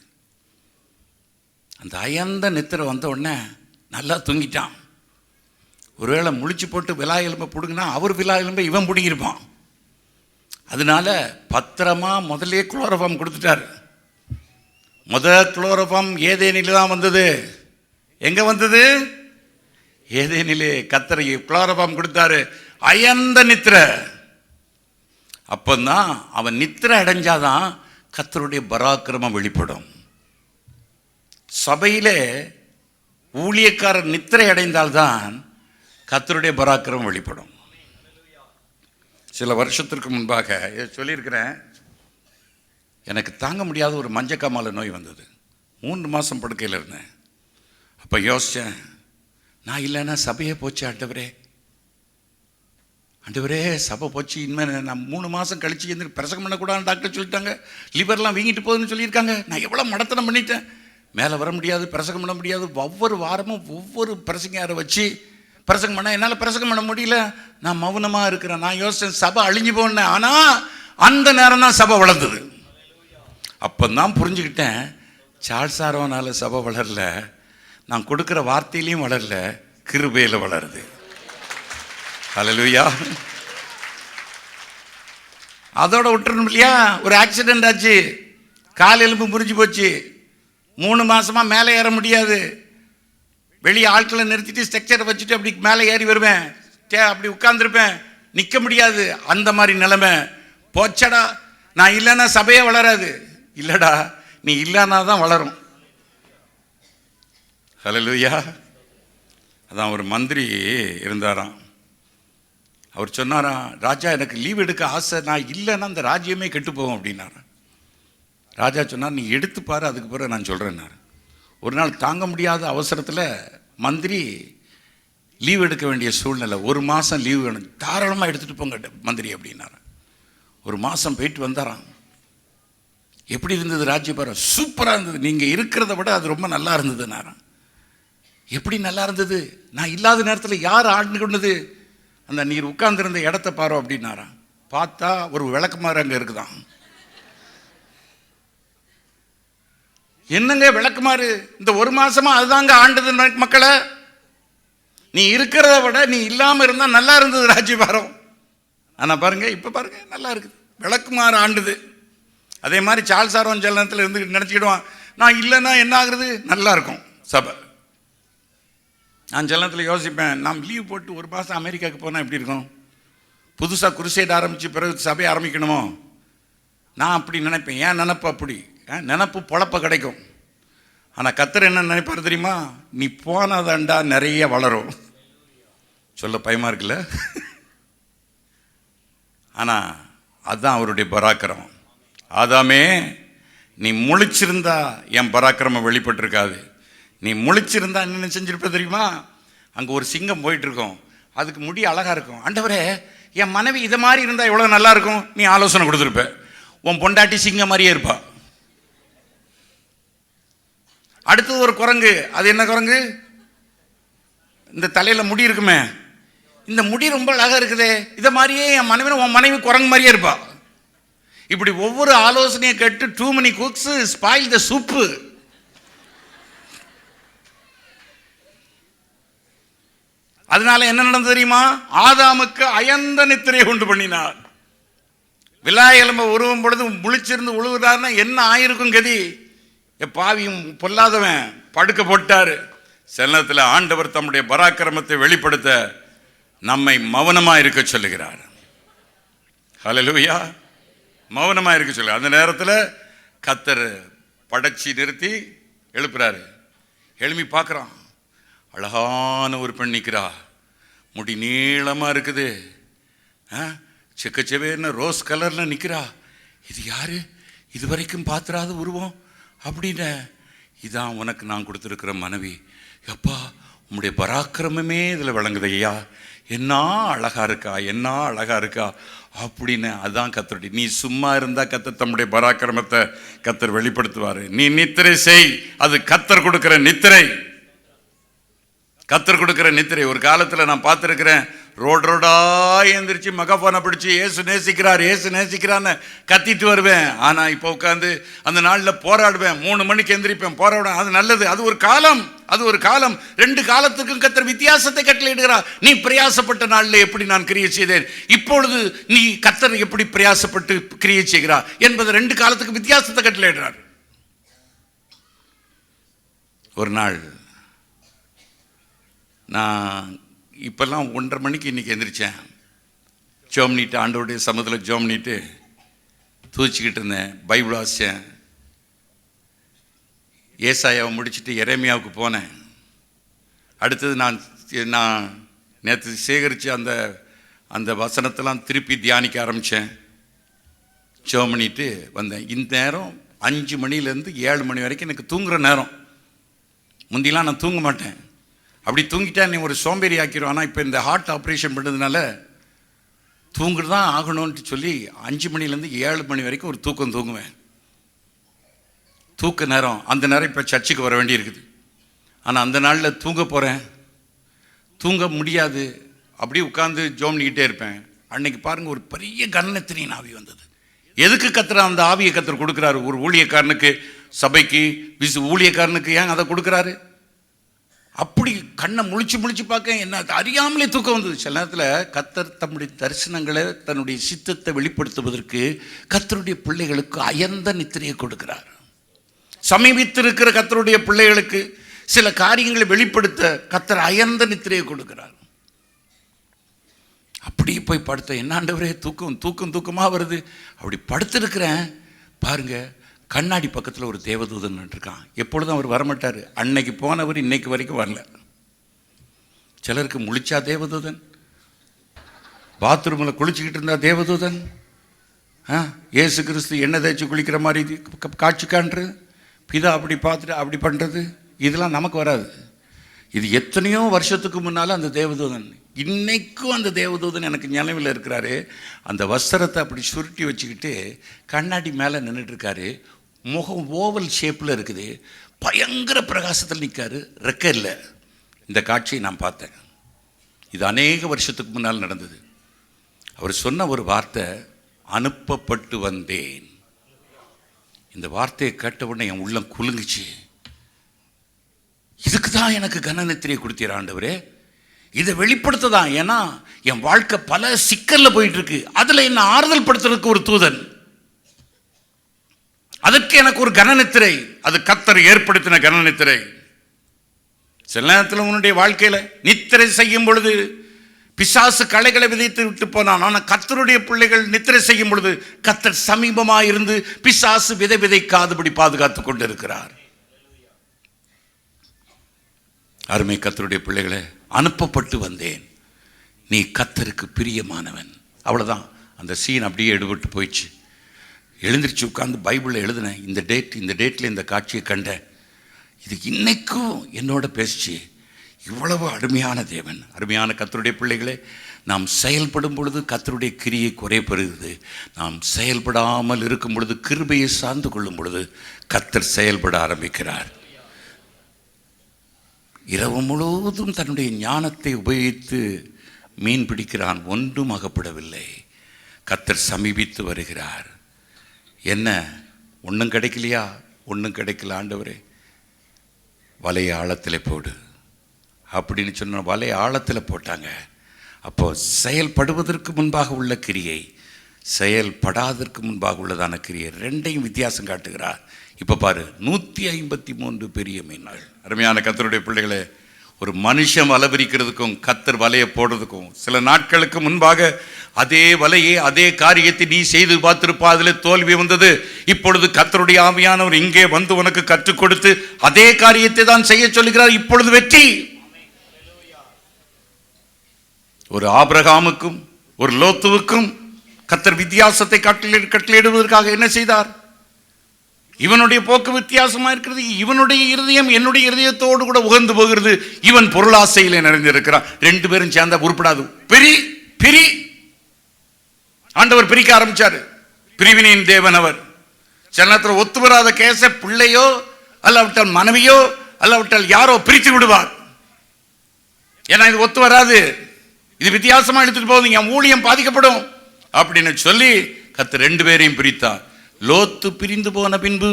[SPEAKER 1] அந்த அயர்ந்த நித்திரை வந்த உடனே நல்லா தூங்கிட்டான். ஒருவேளை முழிச்சு போட்டு விலா எலும்பை பிடுங்கினா அவர் விலா எலும்பை இவன் பிடுங்கிருப்பான். அதனால பத்திரமா முதலே குளோரோஃபார்ம் கொடுத்துட்டார். குளோரோஃபார்ம் ஏதேனிலே தான் வந்தது. எங்க வந்தது? ஏதேனிலே கர்த்தர் குளோரோஃபார்ம் கொடுத்தாரு. அயர்ந்த நித்திரை. அப்பந்தான் அவன் நித்திரை அடைஞ்சாதான் கர்த்தருடைய பராக்கிரமம் வெளிப்படும். சபையிலே ஊழியக்காரர் நித்திரை அடைந்தால்தான் கர்த்தருடைய பராக்கிரமம் வெளிப்படும். சில வருஷத்திற்கு முன்பாக சொல்லியிருக்கிறேன், எனக்கு தாங்க முடியாத ஒரு மஞ்சக்காமாலை நோய் வந்தது. 3 மாதம் படுக்கையில் இருந்தேன். அப்போ யோசித்தேன், நான் இல்லைன்னா சபையே போச்சு. ஆண்டவரே சபை போச்சு. இனிமேல் நான் 3 மாதம் கழிச்சு இருந்து பிரசங்கம் பண்ணக்கூடாதுன்னு டாக்டர் சொல்லிட்டாங்க. லிவர்லாம் வீங்கிட்டு போகுதுன்னு சொல்லியிருக்காங்க. நான் எவ்வளோ மடத்தனம் பண்ணிட்டேன். மேலே வர முடியாது, பிரசங்கம் பண்ண முடியாது. ஒவ்வொரு வாரமும் ஒவ்வொரு பிரசங்காரை வச்சு பிரசங்கம் பண்ண என்னால் பிரசங்கம் பண்ண முடியல. நான் மௌனமாக இருக்கிறேன். நான் யோசித்தேன் சபை அழிஞ்சு போனேன். ஆனால் அந்த நேரம் தான் சபை வளர்ந்தது. அப்போ தான் புரிஞ்சுக்கிட்டேன், சார்ல்ஸ் ஆரோனால சபை வளரல, நான் கொடுக்குற வார்த்தையிலையும் வளரல, கிருபையில் வளருது. ஹல்லேலூயா. அதோட விட்டுறணும் இல்லையா? ஒரு ஆக்சிடென்ட் ஆச்சு, கால் எலும்பு முறிஞ்சு போச்சு. 3 மாசமா மேலே ஏற முடியாது. வெளியே ஆட்களை நிறுத்திட்டு ஸ்ட்ரக்சரை வச்சுட்டு அப்படி மேலே ஏறி வருவேன், அப்படி உட்கார்ந்துருப்பேன், நிற்க முடியாது. அந்த மாதிரி நிலைமை போச்சடா. நான் இல்லைன்னா சபையே வளராது. இல்லடா, நீ இல்லைன்னா தான் வளரும். ஹல்லேலூயா. அதான் ஒரு மந்திரி இருந்தாராம். அவர் சொன்னாராம், ராஜா எனக்கு லீவ் எடுக்க ஆசை, நான் இல்லைன்னா அந்த ராஜ்யமே கெட்டு போகும் அப்படின்னாராம். ராஜா சொன்னார், நீ எடுத்துப்பாரு, அதுக்கு பிறகு நான் சொல்கிறேன்னாரு. ஒரு நாள் தாங்க முடியாத அவசரத்தில் மந்திரி லீவ் எடுக்க வேண்டிய சூழ்நிலை. 1 மாதம் லீவ் வேணும், தாராளமாக எடுத்துகிட்டு போங்க மந்திரி அப்படின்னாரு. 1 மாதம் போயிட்டு வந்தாராம். எப்படி இருந்தது ராஜ்யபாரம்? சூப்பராக இருந்தது. நீங்கள் இருக்கிறத விட அது ரொம்ப நல்லா இருந்ததுன்னாராம். எப்படி நல்லா இருந்தது? நான் இல்லாத நேரத்தில் யார் ஆண்டு கொண்டது? அந்த நீர் உட்கார்ந்துருந்த இடத்த பாரு அப்படின்னாராம். பார்த்தா ஒரு விளக்குமாறு அங்கே இருக்குதான். என்னங்க விளக்குமாறு? இந்த 1 மாசமா அதுதாங்க ஆண்டது மக்களை. நீ இருக்கிறத விட நீ இல்லாமல் இருந்தால் நல்லா இருந்தது ராஜ்யபாரம். ஆனால் பாருங்க, இப்போ பாருங்க நல்லா இருக்குது. விளக்குமாறு ஆண்டுது. அதே மாதிரி சார்ல்ஸ் ஆரோன் சில நேரத்தில் இருந்து நினச்சிக்கிடுவான், நான் இல்லைன்னா என்ன ஆகுறது, நல்லா இருக்கும் சபை. நான் சில நேரத்தில் யோசிப்பேன், நாம் லீவ் போட்டு ஒரு மாதம் அமெரிக்காவுக்கு போனால் எப்படி இருக்கும், புதுசாக குருசைட் ஆரம்பித்து பிறகு சபை ஆரம்பிக்கணுமோ. நான் அப்படி நினைப்பேன். ஏன் நினப்பு அப்படி, நினப்பு பொழப்ப கிடைக்கும். ஆனால் கர்த்தர் என்ன நினைப்பார் தெரியுமா, நீ போனாதாண்டா நிறைய வளரும். சொல்ல பயமா இருக்குல்ல. ஆனால் அதுதான் அவருடைய பராக்கிரமம். ஆதாமே, நீ முழிச்சிருந்தா என் பராக்கிரமம் வெளிப்பட்டிருக்காது. நீ முழிச்சிருந்தா என்ன செஞ்சிருப்ப தெரியுமா, அங்கே ஒரு சிங்கம் போயிட்டு இருக்கோம், அதுக்கு முடி அழகா இருக்கும். ஆண்டவரே, என் மனைவி இதை மாதிரி இருந்தால் எவ்வளோ நல்லா இருக்கும், நீ ஆலோசனை கொடுத்துருப்ப. உன் பொண்டாட்டி சிங்கம் மாதிரியே இருப்பா. அடுத்தது ஒரு குரங்கு. அது என்ன குரங்கு, இந்த தலையில் முடி இருக்குமே, இந்த முடி ரொம்ப அழகா இருக்குதே, இதை மாதிரியே என் மனைவி, உன் மனைவி குரங்கு மாதிரியே இருப்பா. இப்படி ஒவ்வொரு ஆலோசனையை கேட்டு two many cooks spoil the soup. அதனால என்ன நடந்தது தெரியுமா, ஆதாமுக்கு அயர்ந்த நித்திரையை உண்டு பண்ணினார். விலாய் எலும்ப உருவும் பொழுது முழிச்சிருந்து உழுவுறாருன்னா என்ன ஆயிருக்கும் கதி. பாவியும் பொல்லாதவன் படுக்க போட்டாரு. சில நேரத்தில் ஆண்டவர் தம்முடைய பராக்கிரமத்தை வெளிப்படுத்த நம்மை மௌனமா இருக்க சொல்லுகிறார். ஹல்லேலூயா. மௌனமா இருக்க சொல்லு. அந்த நேரத்தில் கர்த்தர் படைச்சி நிறுத்தி எழுப்புறாரு. எழுப்பி பார்க்குறான், அழகான ஒரு பெண் நிற்கிறா, முடி நீளமா இருக்குது, செக்கச்செவேன்னு ரோஸ் கலர்ல நிற்கிறா. இது யாரு, இது வரைக்கும் பார்த்துறாத உருவம் அப்படின்னு. இதான் உனக்கு நான் கொடுத்துருக்கிற மனைவி. எப்பா, உம்முடைய பராக்கிரமமே இதில் விளங்குது ஐயா, என்ன அழகா இருக்கா, என்ன அழகா இருக்கா அப்படின்னு. அதுதான் கர்த்தருடைய. நீ சும்மா இருந்தா கர்த்தர் தம்முடைய பராக்கிரமத்தை கர்த்தர் வெளிப்படுத்துவார். நீ நித்திரை செய், அது கர்த்தர் கொடுக்கிற நித்திரை, கர்த்தர் கொடுக்கிற நித்திரை. ஒரு காலத்தில் நான் பார்த்துருக்கிறேன், ரோடா எழுந்திரிச்சு மகஃபோனை பிடிச்சி ஏசு நேசிக்கிறார், ஏசு நேசிக்கிறான்னு கத்திட்டு வருவேன். ஆனால் இப்போ உட்காந்து அந்த நாளில் போராடுவேன். 3 மணிக்கு எந்திரிப்பேன், போராடுவேன். அது நல்லது, அது ஒரு காலம், அது ஒரு காலம். 2 காலத்துக்கும் கர்த்தர் வித்தியாசத்தை கட்டளையிடுகிறார். நீ பிரயாசப்பட்ட நாளில் எப்படி நான் கிரியை செய்தேன், இப்பொழுது நீ கர்த்தர் எப்படி பிரயாசப்பட்டு கிரியை செய்கிறார் என்பது 2 காலத்துக்கு வித்தியாசத்தை கட்டளையிடுறார். ஒரு நாள் நான் இப்போல்லாம் 1:30 மணிக்கு இன்றைக்கி எந்திரிச்சேன். ஜோம் நீட்டு, ஆண்டவருடைய சமூகத்தில் ஜோம் நீட்டு தூச்சிக்கிட்டு இருந்தேன். பைபிள் வாசித்தேன். ஏசாயாவை முடிச்சுட்டு எரேமியாவுக்கு போனேன். அடுத்தது நான் நேற்று சேகரித்து அந்த வசனத்தெல்லாம் திருப்பி தியானிக்க ஆரம்பித்தேன். ஜோம் பண்ணிட்டு வந்தேன். இந்த நேரம் 5 மணிலேருந்து 7 மணி வரைக்கும் எனக்கு தூங்குகிற நேரம். முந்திலாம் நான் தூங்க மாட்டேன். அப்படி தூங்கிட்டா நீ ஒரு சோம்பேறி ஆக்கிடும். ஆனால் இப்போ இந்த ஹார்ட் ஆப்ரேஷன் பண்ணதுனால தூங்குறது தான் ஆகணும்னு சொல்லி 5 மணிலேருந்து 7 மணி வரைக்கும் ஒரு தூக்கம் தூங்குவேன். தூக்க நேரம். அந்த நேரம் இப்போ சர்ச்சுக்கு வர வேண்டியிருக்குது. ஆனால் அந்த நாளில் தூங்க போகிறேன், தூங்க முடியாது. அப்படியே உட்காந்து ஜோம் பண்ணிக்கிட்டே இருப்பேன். அன்னைக்கு பாருங்கள், ஒரு பெரிய கன்னத்திரின் ஆவி வந்தது. எதுக்கு கத்துற அந்த ஆவியை கத்தர் கொடுக்குறாரு? ஒரு ஊழியக்காரனுக்கு, சபைக்கு, ஊழியக்காரனுக்கு ஏன் அதை கொடுக்குறாரு? அப்படி கண்ணை முழிச்சு பார்க்க என்ன அறியாமலே தூக்கம் வந்தது. சில நேரத்தில் கர்த்தர் தம்முடைய தரிசனங்களை, தன்னுடைய சித்தத்தை வெளிப்படுத்துவதற்கு கர்த்தருடைய பிள்ளைகளுக்கு அயர்ந்த நித்திரையை கொடுக்கிறார். சமீபித்திருக்கிற கர்த்தருடைய பிள்ளைகளுக்கு சில காரியங்களை வெளிப்படுத்த கர்த்தர் அயர்ந்த நித்திரையை கொடுக்கிறார். அப்படி போய் படுத்த, என்ன ஆண்டவரே தூக்கமாக வருது. அப்படி படுத்திருக்கிறேன் பாருங்க, கண்ணாடி பக்கத்தில் ஒரு தேவதூதன் இருக்கான். எப்பொழுதும் அவர் வரமாட்டார். அன்னைக்கு போனவர் இன்னைக்கு வரைக்கும் வரல. சிலருக்கு முழிச்சா தேவதூதன், பாத்ரூமில் குளிச்சுக்கிட்டு இருந்தா தேவதூதன், இயேசு கிறிஸ்து எண்ணெய் தேய்ச்சி குளிக்கிற மாதிரி காட்சி காண்றது, பிதா அப்படி பார்த்துட்டு அப்படி பண்ணுறது, இதெல்லாம் நமக்கு வராது. இது எத்தனையோ வருஷத்துக்கு முன்னால் அந்த தேவதூதன், இன்னைக்கும் அந்த தேவதூதன் எனக்கு நினைவில் இருக்கிறாரு. அந்த வஸ்திரத்தை அப்படி சுருட்டி வச்சுக்கிட்டு கண்ணாடி மேலே நின்றுட்டு இருக்காரு. முகம் ஓவல் ஷேப்பில் இருக்குது, பயங்கர பிரகாசத்தில் நிற்காரு, ரெக்க இல்லை. இந்த காட்சியை நான் பார்த்தேன். இது அநேக வருஷத்துக்கு முன்னால் நடந்தது. அவர் சொன்ன ஒரு வார்த்தை, அனுப்பப்பட்டு வந்தேன். இந்த வார்த்தையை கேட்ட உடனே என் உள்ளம் குலுங்குச்சு. இதுக்கு தான் எனக்கு கனநித்திரையை கொடுத்தீர் ஆண்டவரே, இதை வெளிப்படுத்ததான். ஏன்னா என் வாழ்க்கை பல சிக்கல்ல போயிட்டு இருக்கு, அதில் என்ன ஆறுதல் படுத்துறதுக்கு ஒரு தூதன். அதற்கு எனக்கு ஒரு கனநித்திரை, அது கர்த்தர் ஏற்படுத்தின கனநித்திரை. சில நேரத்தில் உன்னுடைய வாழ்க்கையில நித்திரை செய்யும் பொழுது பிசாசு களைகளை விதைத்து விட்டு போனான். ஆனால் கர்த்தருடைய பிள்ளைகள் நித்திரை செய்யும் பொழுது கர்த்தர் சமீபமாக இருந்து பிசாசு விதைக்காதபடி பாதுகாத்துக் கொண்டிருக்கிறார். அருமை கர்த்தருடைய பிள்ளைகளை, அனுப்பப்பட்டு வந்தேன், நீ கர்த்தருக்கு பிரியமானவன். அவ்வளவுதான். அந்த சீன் அப்படியே எடுபட்டு போயிடுச்சு. எழுந்திரிச்சு உட்கார்ந்து பைபிளில் எழுதினேன், இந்த டேட்டில் இந்த காட்சியை கண்டேன், இது இன்னைக்கும் என்னோட பேசிச்சு. இவ்வளவு அருமையான தேவன். அருமையான கர்த்தருடைய பிள்ளைகளே, நாம் செயல்படும் பொழுது கர்த்தருடைய கிரியை குறைபெறுகிறது. நாம் செயல்படாமல் இருக்கும் பொழுது, கிருபையை சார்ந்து கொள்ளும் பொழுது கர்த்தர் செயல்பட ஆரம்பிக்கிறார். இரவு முழுவதும் தன்னுடைய ஞானத்தை உபயோகித்து மீன் பிடிக்கிறான், ஒன்றும் அகப்படவில்லை. கர்த்தர் சமீபித்து வருகிறார். என்ன, ஒன்றும் கிடைக்கலையா? ஒன்றும் கிடைக்கல ஆண்டவரே, வலையை ஆழத்தில் போடு அப்படின்னு சொன்ன வலையை ஆழத்தில் போட்டாங்க. அப்போ செயல்படுவதற்கு முன்பாக உள்ள கிரியை, செயல்படாதற்கு முன்பாக உள்ளதான கிரியை, ரெண்டையும் வித்தியாசம் காட்டுகிறார். இப்போ பாரு, 153 பெரிய மீன்கள். அருமையான கர்த்தருடைய பிள்ளைகளே, ஒரு மனுஷன் வலை விரிக்கிறதுக்கும் கர்த்தர் வலையை போடுறதுக்கும் சில நாட்களுக்கு முன்பாக அதே வலையை, அதே காரியத்தை நீ செய்து பார்த்திருப்பா, அதில் தோல்வி வந்தது. இப்பொழுது கர்த்தருடைய ஆவியானவர் இங்கே வந்து உனக்கு கற்றுக் கொடுத்து அதே காரியத்தை தான் செய்ய சொல்லுகிறார். இப்பொழுது வெற்றி. ஒரு ஆபிரகாமுக்கும் ஒரு லோத்துவுக்கும் கர்த்தர் வித்தியாசத்தை கட்டளையிடுவதற்காக என்ன செய்தார்? இவனுடைய போக்கு வித்தியாசமா இருக்கிறது. இவனுடைய இருதயம் என்னுடைய இருதயத்தோடு கூட உகந்து போகிறது. இவன் பொருளாசையிலே நிறைந்திருக்கிறான். ரெண்டு பேரும் சேர்ந்தா உருப்படாது. பிரி ஆண்டவர் பிரிக்க ஆரம்பிச்சாரு. பிரிவினையின் தேவன் அவர். சில நேரத்தில் ஒத்து வராத கேச பிள்ளையோ அல்லாவிட்டால் மனைவியோ அல்லாவிட்டால் யாரோ பிரித்து விடுவார். ஏன்னா இது ஒத்து வராது, இது வித்தியாசமா எடுத்துட்டு போகுது, என் ஊழியம் பாதிக்கப்படும் அப்படின்னு சொல்லி கர்த்தர் ரெண்டு பேரையும் பிரித்தார். லோத்து பிரிந்து போன பின்பு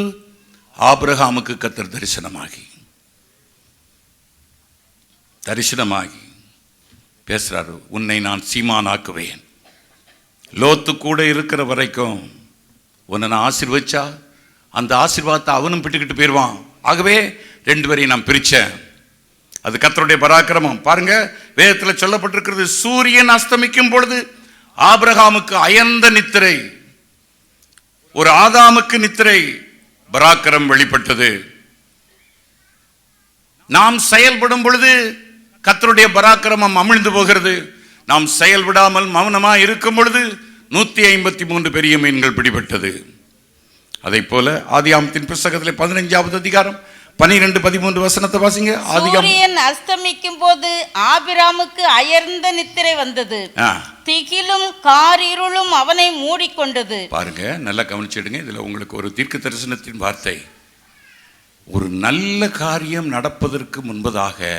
[SPEAKER 1] ஆபிரகாமுக்கு கர்த்தர் தரிசனமாகி பேசுறாரு, உன்னை நான் சீமானாக்குவேன். லோத்து கூட இருக்கிற வரைக்கும் உன்னை நான் ஆசீர்வதிச்சா அந்த ஆசீர்வாதத்தை அவனும் பிட்டுக்கிட்டு போயிடுவான். ஆகவே ரெண்டு பேரையும் நான் பிரிச்சேன். அது கர்த்தருடைய பராக்கிரமம். பாருங்க, வேதத்தில் சொல்லப்பட்டிருக்கிறது, சூரியன் அஸ்தமிக்கும் பொழுது ஆபிரகாமுக்கு அயர்ந்த நித்திரை, ஒரு ஆதாமுக்கு நித்திரை, பராக்கிரம் வெளிப்பட்டது. நாம் செயல்படும் பொழுது கர்த்தருடைய பராக்கிரமம் அமிழ்ந்து போகிறது. நாம் செயல்படாமல் மௌனமா இருக்கும் பொழுது 153 பெரிய மீன்கள் பிடிபட்டது. அதை போல ஆதியாகமத்தின் புத்தகத்திலே 15வது அதிகாரம் 12-13 வசனத்தை வாசிங்க.
[SPEAKER 2] சூரியன் அஸ்தமிக்கும் போது ஆபிராமுக்கு அயர்ந்த நித்திரை வந்தது, திகிலும் காரிருளும் அவனை மூடிக்கொண்டது.
[SPEAKER 1] பாருங்க, நல்லா கவனிச்சிடுங்க. இதுல உங்களுக்கு ஒரு தீர்க்க தரிசனத்தின் வார்த்தை. ஒரு நல்ல காரியம் நடப்பதற்கு முன்பதாக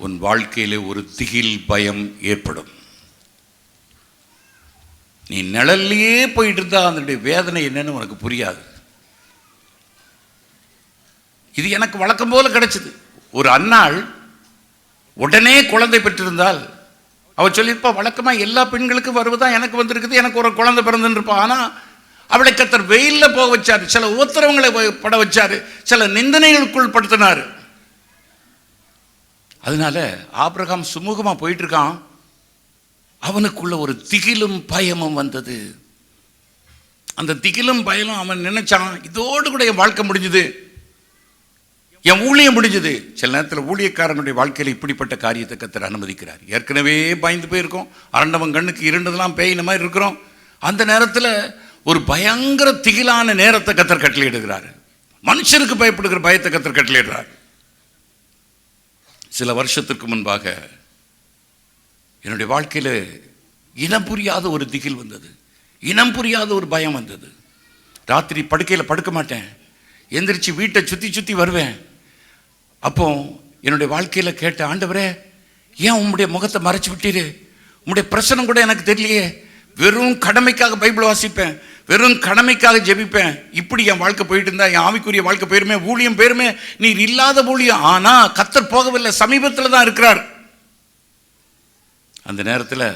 [SPEAKER 1] உன் வாழ்க்கையிலே ஒரு திகில், பயம் ஏற்படும். நீ நிழல்லையே போயிட்டு இருந்தா அதனுடைய வேதனை என்னன்னு உனக்கு புரியாது. இது எனக்கு வழக்கம் போல கிடைச்சது. ஒரு அன்னாள் உடனே குழந்தை பெற்றிருந்தால் அவள் சொல்லியிருப்பா, வழக்கமா எல்லா பெண்களுக்கும் வருவதா எனக்கு வந்திருக்குது, எனக்கு ஒரு குழந்தை பிறந்துன்னு இருப்பா. ஆனா அவளை கர்த்தர் வெயில்ல போக வச்சாரு, சில உத்தரவுகளை பட வச்சாரு, சில நிந்தனைகளுக்குள் படுத்தினாரு. அதனால ஆபிரகாம் சுமூகமா போயிட்டு இருக்கான். அவனுக்குள்ள ஒரு திகிலும் பயமும் வந்தது. அந்த திகிலும் பயமும் அவன் நினைச்சான், இதோடு கூட என் வாழ்க்கை முடிஞ்சது, என் ஊழியம் முடிஞ்சது. சில நேரத்தில் ஊழியக்காரனுடைய வாழ்க்கையில் இப்படிப்பட்ட காரியத்தை கர்த்தர் அனுமதிக்கிறார். ஏற்கனவே பயந்து போயிருக்கோம், அரண்டவன் கண்ணுக்கு இருண்டதெல்லாம் பேயின மாதிரி இருக்கிறோம். அந்த நேரத்தில் ஒரு பயங்கர திகிலான நேரத்தை கர்த்தர் கட்டளையிடுகிறார். மனுஷருக்கு பயப்படுகிற பயத்தை கர்த்தர் கட்டளையிடுறார். சில வருஷத்துக்கு முன்பாக என்னுடைய வாழ்க்கையில் இனம் புரியாத ஒரு திகில் வந்தது, இனம் புரியாத ஒரு பயம் வந்தது. ராத்திரி படுக்கையில் படுக்க மாட்டேன், எந்திரிச்சு வீட்டை சுற்றி வருவேன். அப்போ என்னுடைய வாழ்க்கையில் கேட்ட, ஆண்டவரே ஏன் உம்முடைய முகத்தை மறைச்சு விட்டீரு, உம்முடைய பிரசனம் கூட எனக்கு தெரியலையே, வெறும் கடமைக்காக பைபிள் வாசிப்பேன், வெறும் கடமைக்காக ஜெபிப்பேன், இப்படி என் வாழ்க்கை போயிட்டு இருந்தா என் ஆவிக்குரிய வாழ்க்கை போயிருமே, ஊழியம் போயிருமே. நீர் இல்லாத ஊழியம். ஆனா கர்த்தர் போகவில்லை, சமீபத்தில் தான் இருக்கிறார். அந்த நேரத்தில்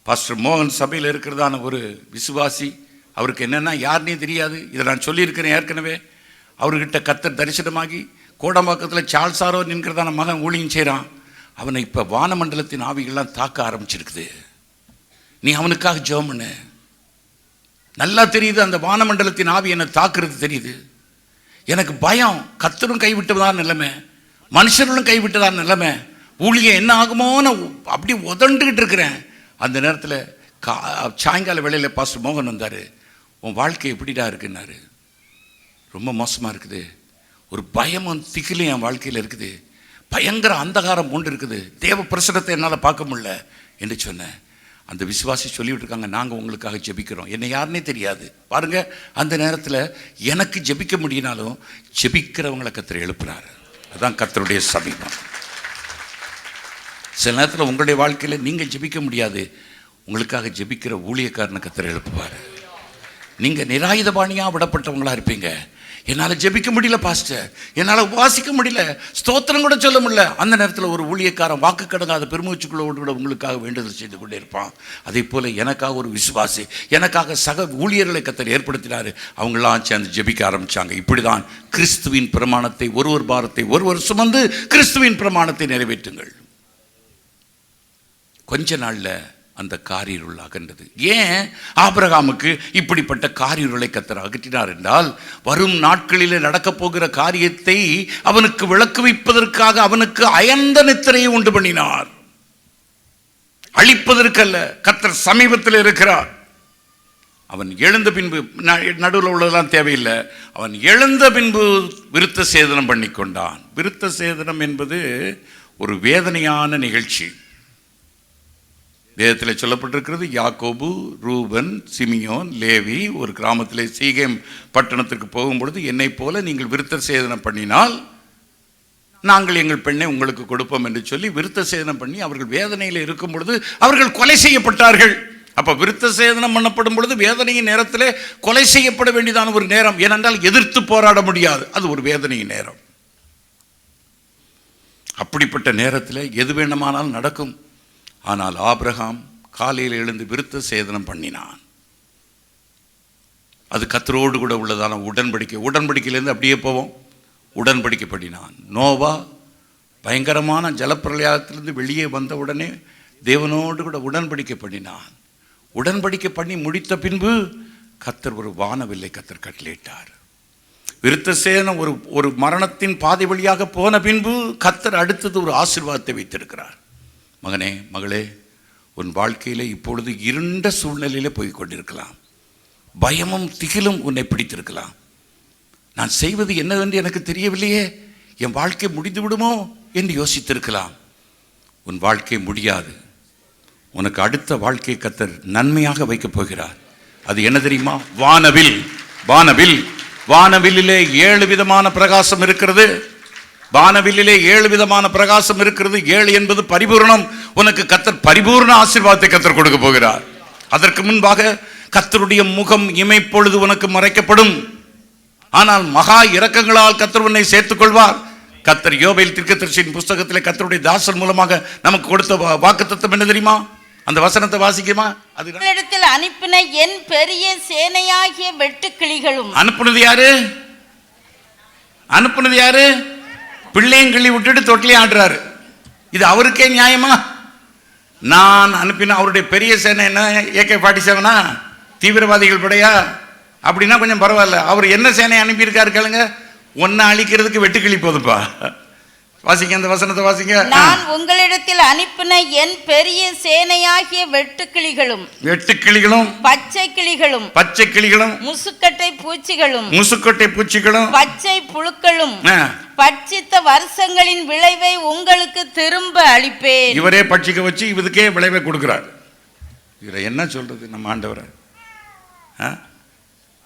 [SPEAKER 1] பாஸ்டர் மோகன் சபையில் இருக்கிறதான ஒரு விசுவாசி, அவருக்கு என்னென்னா யாருன்னே தெரியாது. இதை நான் சொல்லியிருக்கிறேன் ஏற்கனவே. அவர்கிட்ட கர்த்தர் தரிசனமாகி கோடம்பாக்கத்தில் சால்சாரோ நின்கிறதான மகன் ஊழியம் செய்கிறான். அவனை இப்போ வானமண்டலத்தின் ஆவிகள்லாம் தாக்க ஆரம்பிச்சிருக்குது. நீ அவனுக்காக ஜெபம் பண்ணு. நல்லா தெரியுது, அந்த வானமண்டலத்தின் ஆவி என்னை தாக்குறது தெரியுது. எனக்கு பயம், கர்த்தரும் கைவிட்டதான் நிலைமை, மனுஷர்களும் கைவிட்டதான் நிலைமை, ஊழியம் என்ன ஆகுமோன்னு அப்படி உதண்டுகிட்டு இருக்கிறேன். அந்த நேரத்தில் சாயங்கால வேளையில் பாஸ்டர் மோகன் வந்தார். உன் வாழ்க்கை எப்படிடா இருக்குன்னாரு. ரொம்ப மோசமாக இருக்குது, ஒரு பயமும் திகிலும் என் வாழ்க்கையில் இருக்குது, பயங்கர அந்தகாரம் ஒன்று இருக்குது, தேவ பிரசனத்தை என்னால் பார்க்க முடியல என்று சொன்னேன். அந்த விசுவாசி சொல்லிவிட்டு இருக்காங்க, நாங்கள் உங்களுக்காக ஜெபிக்கிறோம். என்னை யாருன்னே தெரியாது பாருங்கள். அந்த நேரத்தில் எனக்கு ஜெபிக்க முடியினாலும் ஜெபிக்கிறவங்களை கர்த்தர் எழுப்புறாரு. அதுதான் கர்த்தருடைய சமீபம். சில நேரத்தில் உங்களுடைய வாழ்க்கையில் நீங்கள் ஜெபிக்க முடியாது, உங்களுக்காக ஜெபிக்கிற ஊழியக்காரனை கர்த்தர் எழுப்புவார். நீங்கள் நிராயுதபாணியாக விடப்பட்டவங்களாக இருப்பீங்க. என்னால் ஜெபிக்க முடியல பாஸ்டர், என்னால் வாசிக்க முடியல, ஸ்தோத்திரம் கூட சொல்ல முடியல. அந்த நேரத்தில் ஒரு ஊழியக்காரன் வாக்கு கடங்காத பெருமூச்சுக்குள்ளோடு கூட உங்களுக்காக வேண்டுதல் செய்து கொண்டே இருப்பான். அதே போல் எனக்காக ஒரு விசுவாசி, எனக்காக சக ஊழியர்களை கர்த்தர் ஏற்படுத்தினார். அவங்களாம் சேர்ந்து ஜெபிக்க ஆரம்பித்தாங்க. இப்படி தான் கிறிஸ்துவின் பிரமாணத்தை, ஒருவர் பாரத்தை ஒருவர் சுமந்து கிறிஸ்துவின் பிரமாணத்தை நிறைவேற்றுங்கள். கொஞ்ச நாளில் அந்த காரிருள் அகன்றது. ஏன் ஆபிரகாமுக்கு இப்படிப்பட்ட காரிருளை கர்த்தர் அகற்றினார் என்றால், வரும் நாட்களில் நடக்கப் போகிற காரியத்தை அவனுக்கு விளக்குவிப்பதற்காக அவனுக்கு அயர்ந்த நித்திரையை உண்டு பண்ணினார். அழிப்பதற்கல்ல, கர்த்தர் சமீபத்தில் இருக்கிறார். அவன் எழுந்த பின்பு, நடுவில் உள்ளதெல்லாம் தேவையில்லை, அவன் எழுந்த பின்பு விருத்த சேதனம் பண்ணி கொண்டான். விருத்த சேதனம் என்பது ஒரு வேதனையான நிகழ்ச்சி. வேதத்தில் சொல்லப்பட்டிருக்கிறது, யாக்கோபு, ரூபன், சிமியோன், லேவி ஒரு கிராமத்திலே சீகேம் பட்டணத்திற்கு போகும்பொழுது, என்னை போல நீங்கள் விருத்த சேதனம் பண்ணினால் நாங்கள் எங்கள் பெண்ணை உங்களுக்கு கொடுப்போம் என்று சொல்லி விருத்த சேதனம் பண்ணி அவர்கள் வேதனையில் இருக்கும் பொழுது அவர்கள் கொலை செய்யப்பட்டார்கள். அப்போ விருத்த சேதனம் பண்ணப்படும் பொழுது வேதனையின் நேரத்தில் கொலை செய்யப்பட வேண்டியதான ஒரு நேரம். ஏனென்றால் எதிர்த்து போராட முடியாது, அது ஒரு வேதனையின் நேரம். அப்படிப்பட்ட நேரத்தில் எது வேண்டுமானாலும் நடக்கும். ஆனால் ஆபிரகாம் காலையில் எழுந்து விருத்த சேதனம் பண்ணினான். அது கர்த்தரோடு கூட உள்ளதான உடன்படிக்கை. உடன்படிக்கையிலேருந்து அப்படியே போவோம். உடன்படிக்கை பண்ணினான். நோவா பயங்கரமான ஜலப்பிரளயத்திலிருந்து வெளியே வந்த உடனே தேவனோடு கூட உடன்படிக்கை பண்ணினான். உடன்படிக்கை பண்ணி முடித்த பின்பு கர்த்தர் ஒரு வானவில்லை கர்த்தர் கட்டளையிட்டார். விருத்த சேதனம் ஒரு மரணத்தின் பாதை வழியாக போன பின்பு கர்த்தர் அடுத்தது ஒரு ஆசீர்வாதத்தை வைத்திருக்கிறார். மகனே, மகளே, உன் வாழ்க்கையில் இப்பொழுது இருண்ட சூழ்நிலையிலே போய் கொண்டிருக்கலாம். பயமும் திகிலும் உன்னை பிடித்திருக்கலாம். நான் செய்வது என்னவென்று எனக்கு தெரியவில்லையே, என் வாழ்க்கை முடிந்து விடுமோ என்று யோசித்திருக்கலாம். உன் வாழ்க்கை முடியாது. உனக்கு அடுத்த வாழ்க்கையை கர்த்தர் நன்மையாக வைக்கப் போகிறார். அது என்ன தெரியுமா? வானவில். வானவில். வானவில்லிலே 7 விதமான பிரகாசம் இருக்கிறது. வானவில்லிலே 7 விதமான பிரகாசம் இருக்கிறது. 7 என்பது பரிபூர்ணம். உனக்கு கர்த்தர் பரிபூர்ண ஆசீர்வாதத்தை கர்த்தர் கொடுக்க போகிறார். அதற்கு முன்பாக கர்த்தருடைய முகம் இமைப்பொழுது உனக்கு மறைக்கப்படும். ஆனால் மகா இரக்கங்களால் கர்த்தர் உன்னை சேர்த்துக் கொள்வார். கர்த்தர் யோபேல் தீர்க்கதரிசியின் புஸ்தகத்திலே கர்த்தருடைய தாசன் மூலமாக நமக்கு கொடுத்த வாக்குத்தத்தம் என்ன தெரியுமா? அந்த வசனத்தை வாசிக்குமா? அது
[SPEAKER 2] உங்களிடத்தில் அனுப்பின என் பெரிய சேனையாகிய வெட்டுக்கிளிகளும்.
[SPEAKER 1] அனுப்புனது யாரு? அனுப்புனது யாரு? பிள்ளையும் கிள்ளி விட்டுட்டு தொட்டிலையும் ஆடுறாரு. இது அவருக்கே நியாயமா? நான் அனுப்பின அவருடைய பெரிய சேனை என்ன? AK-47 தீவிரவாதிகள் படையா? அப்படின்னா கொஞ்சம் பரவாயில்ல. அவர் என்ன சேனை அனுப்பியிருக்காரு கேளுங்க. ஒன்னை அழிக்கிறதுக்கு வெட்டுக்கிளி போதுப்பா. வாசிங்க, அந்த வசனத்தை வாசிங்க.
[SPEAKER 2] நான் உங்களிடத்தில் அனுப்பின என் பெரிய சேனையாகிய வெட்டுக்கிளிகளும்.
[SPEAKER 1] வெட்டுக்கிளிகளும்,
[SPEAKER 2] பச்சை கிளிகளும்,
[SPEAKER 1] பச்சை கிளிகளும்,
[SPEAKER 2] முசுக்கட்டை பூச்சிகளும்,
[SPEAKER 1] முசுக்கட்டை பூச்சிகளும்,
[SPEAKER 2] பச்சை புழுக்களும் பட்சித்த வருஷங்களின் விளைவை உங்களுக்கு திரும்ப அளிப்பேன்.
[SPEAKER 1] இவரே பட்சிக்க வச்சு இதுக்கே விளைவை கொடுக்கிறார். இவரை என்ன சொல்றது நம்ம ஆண்டவரை?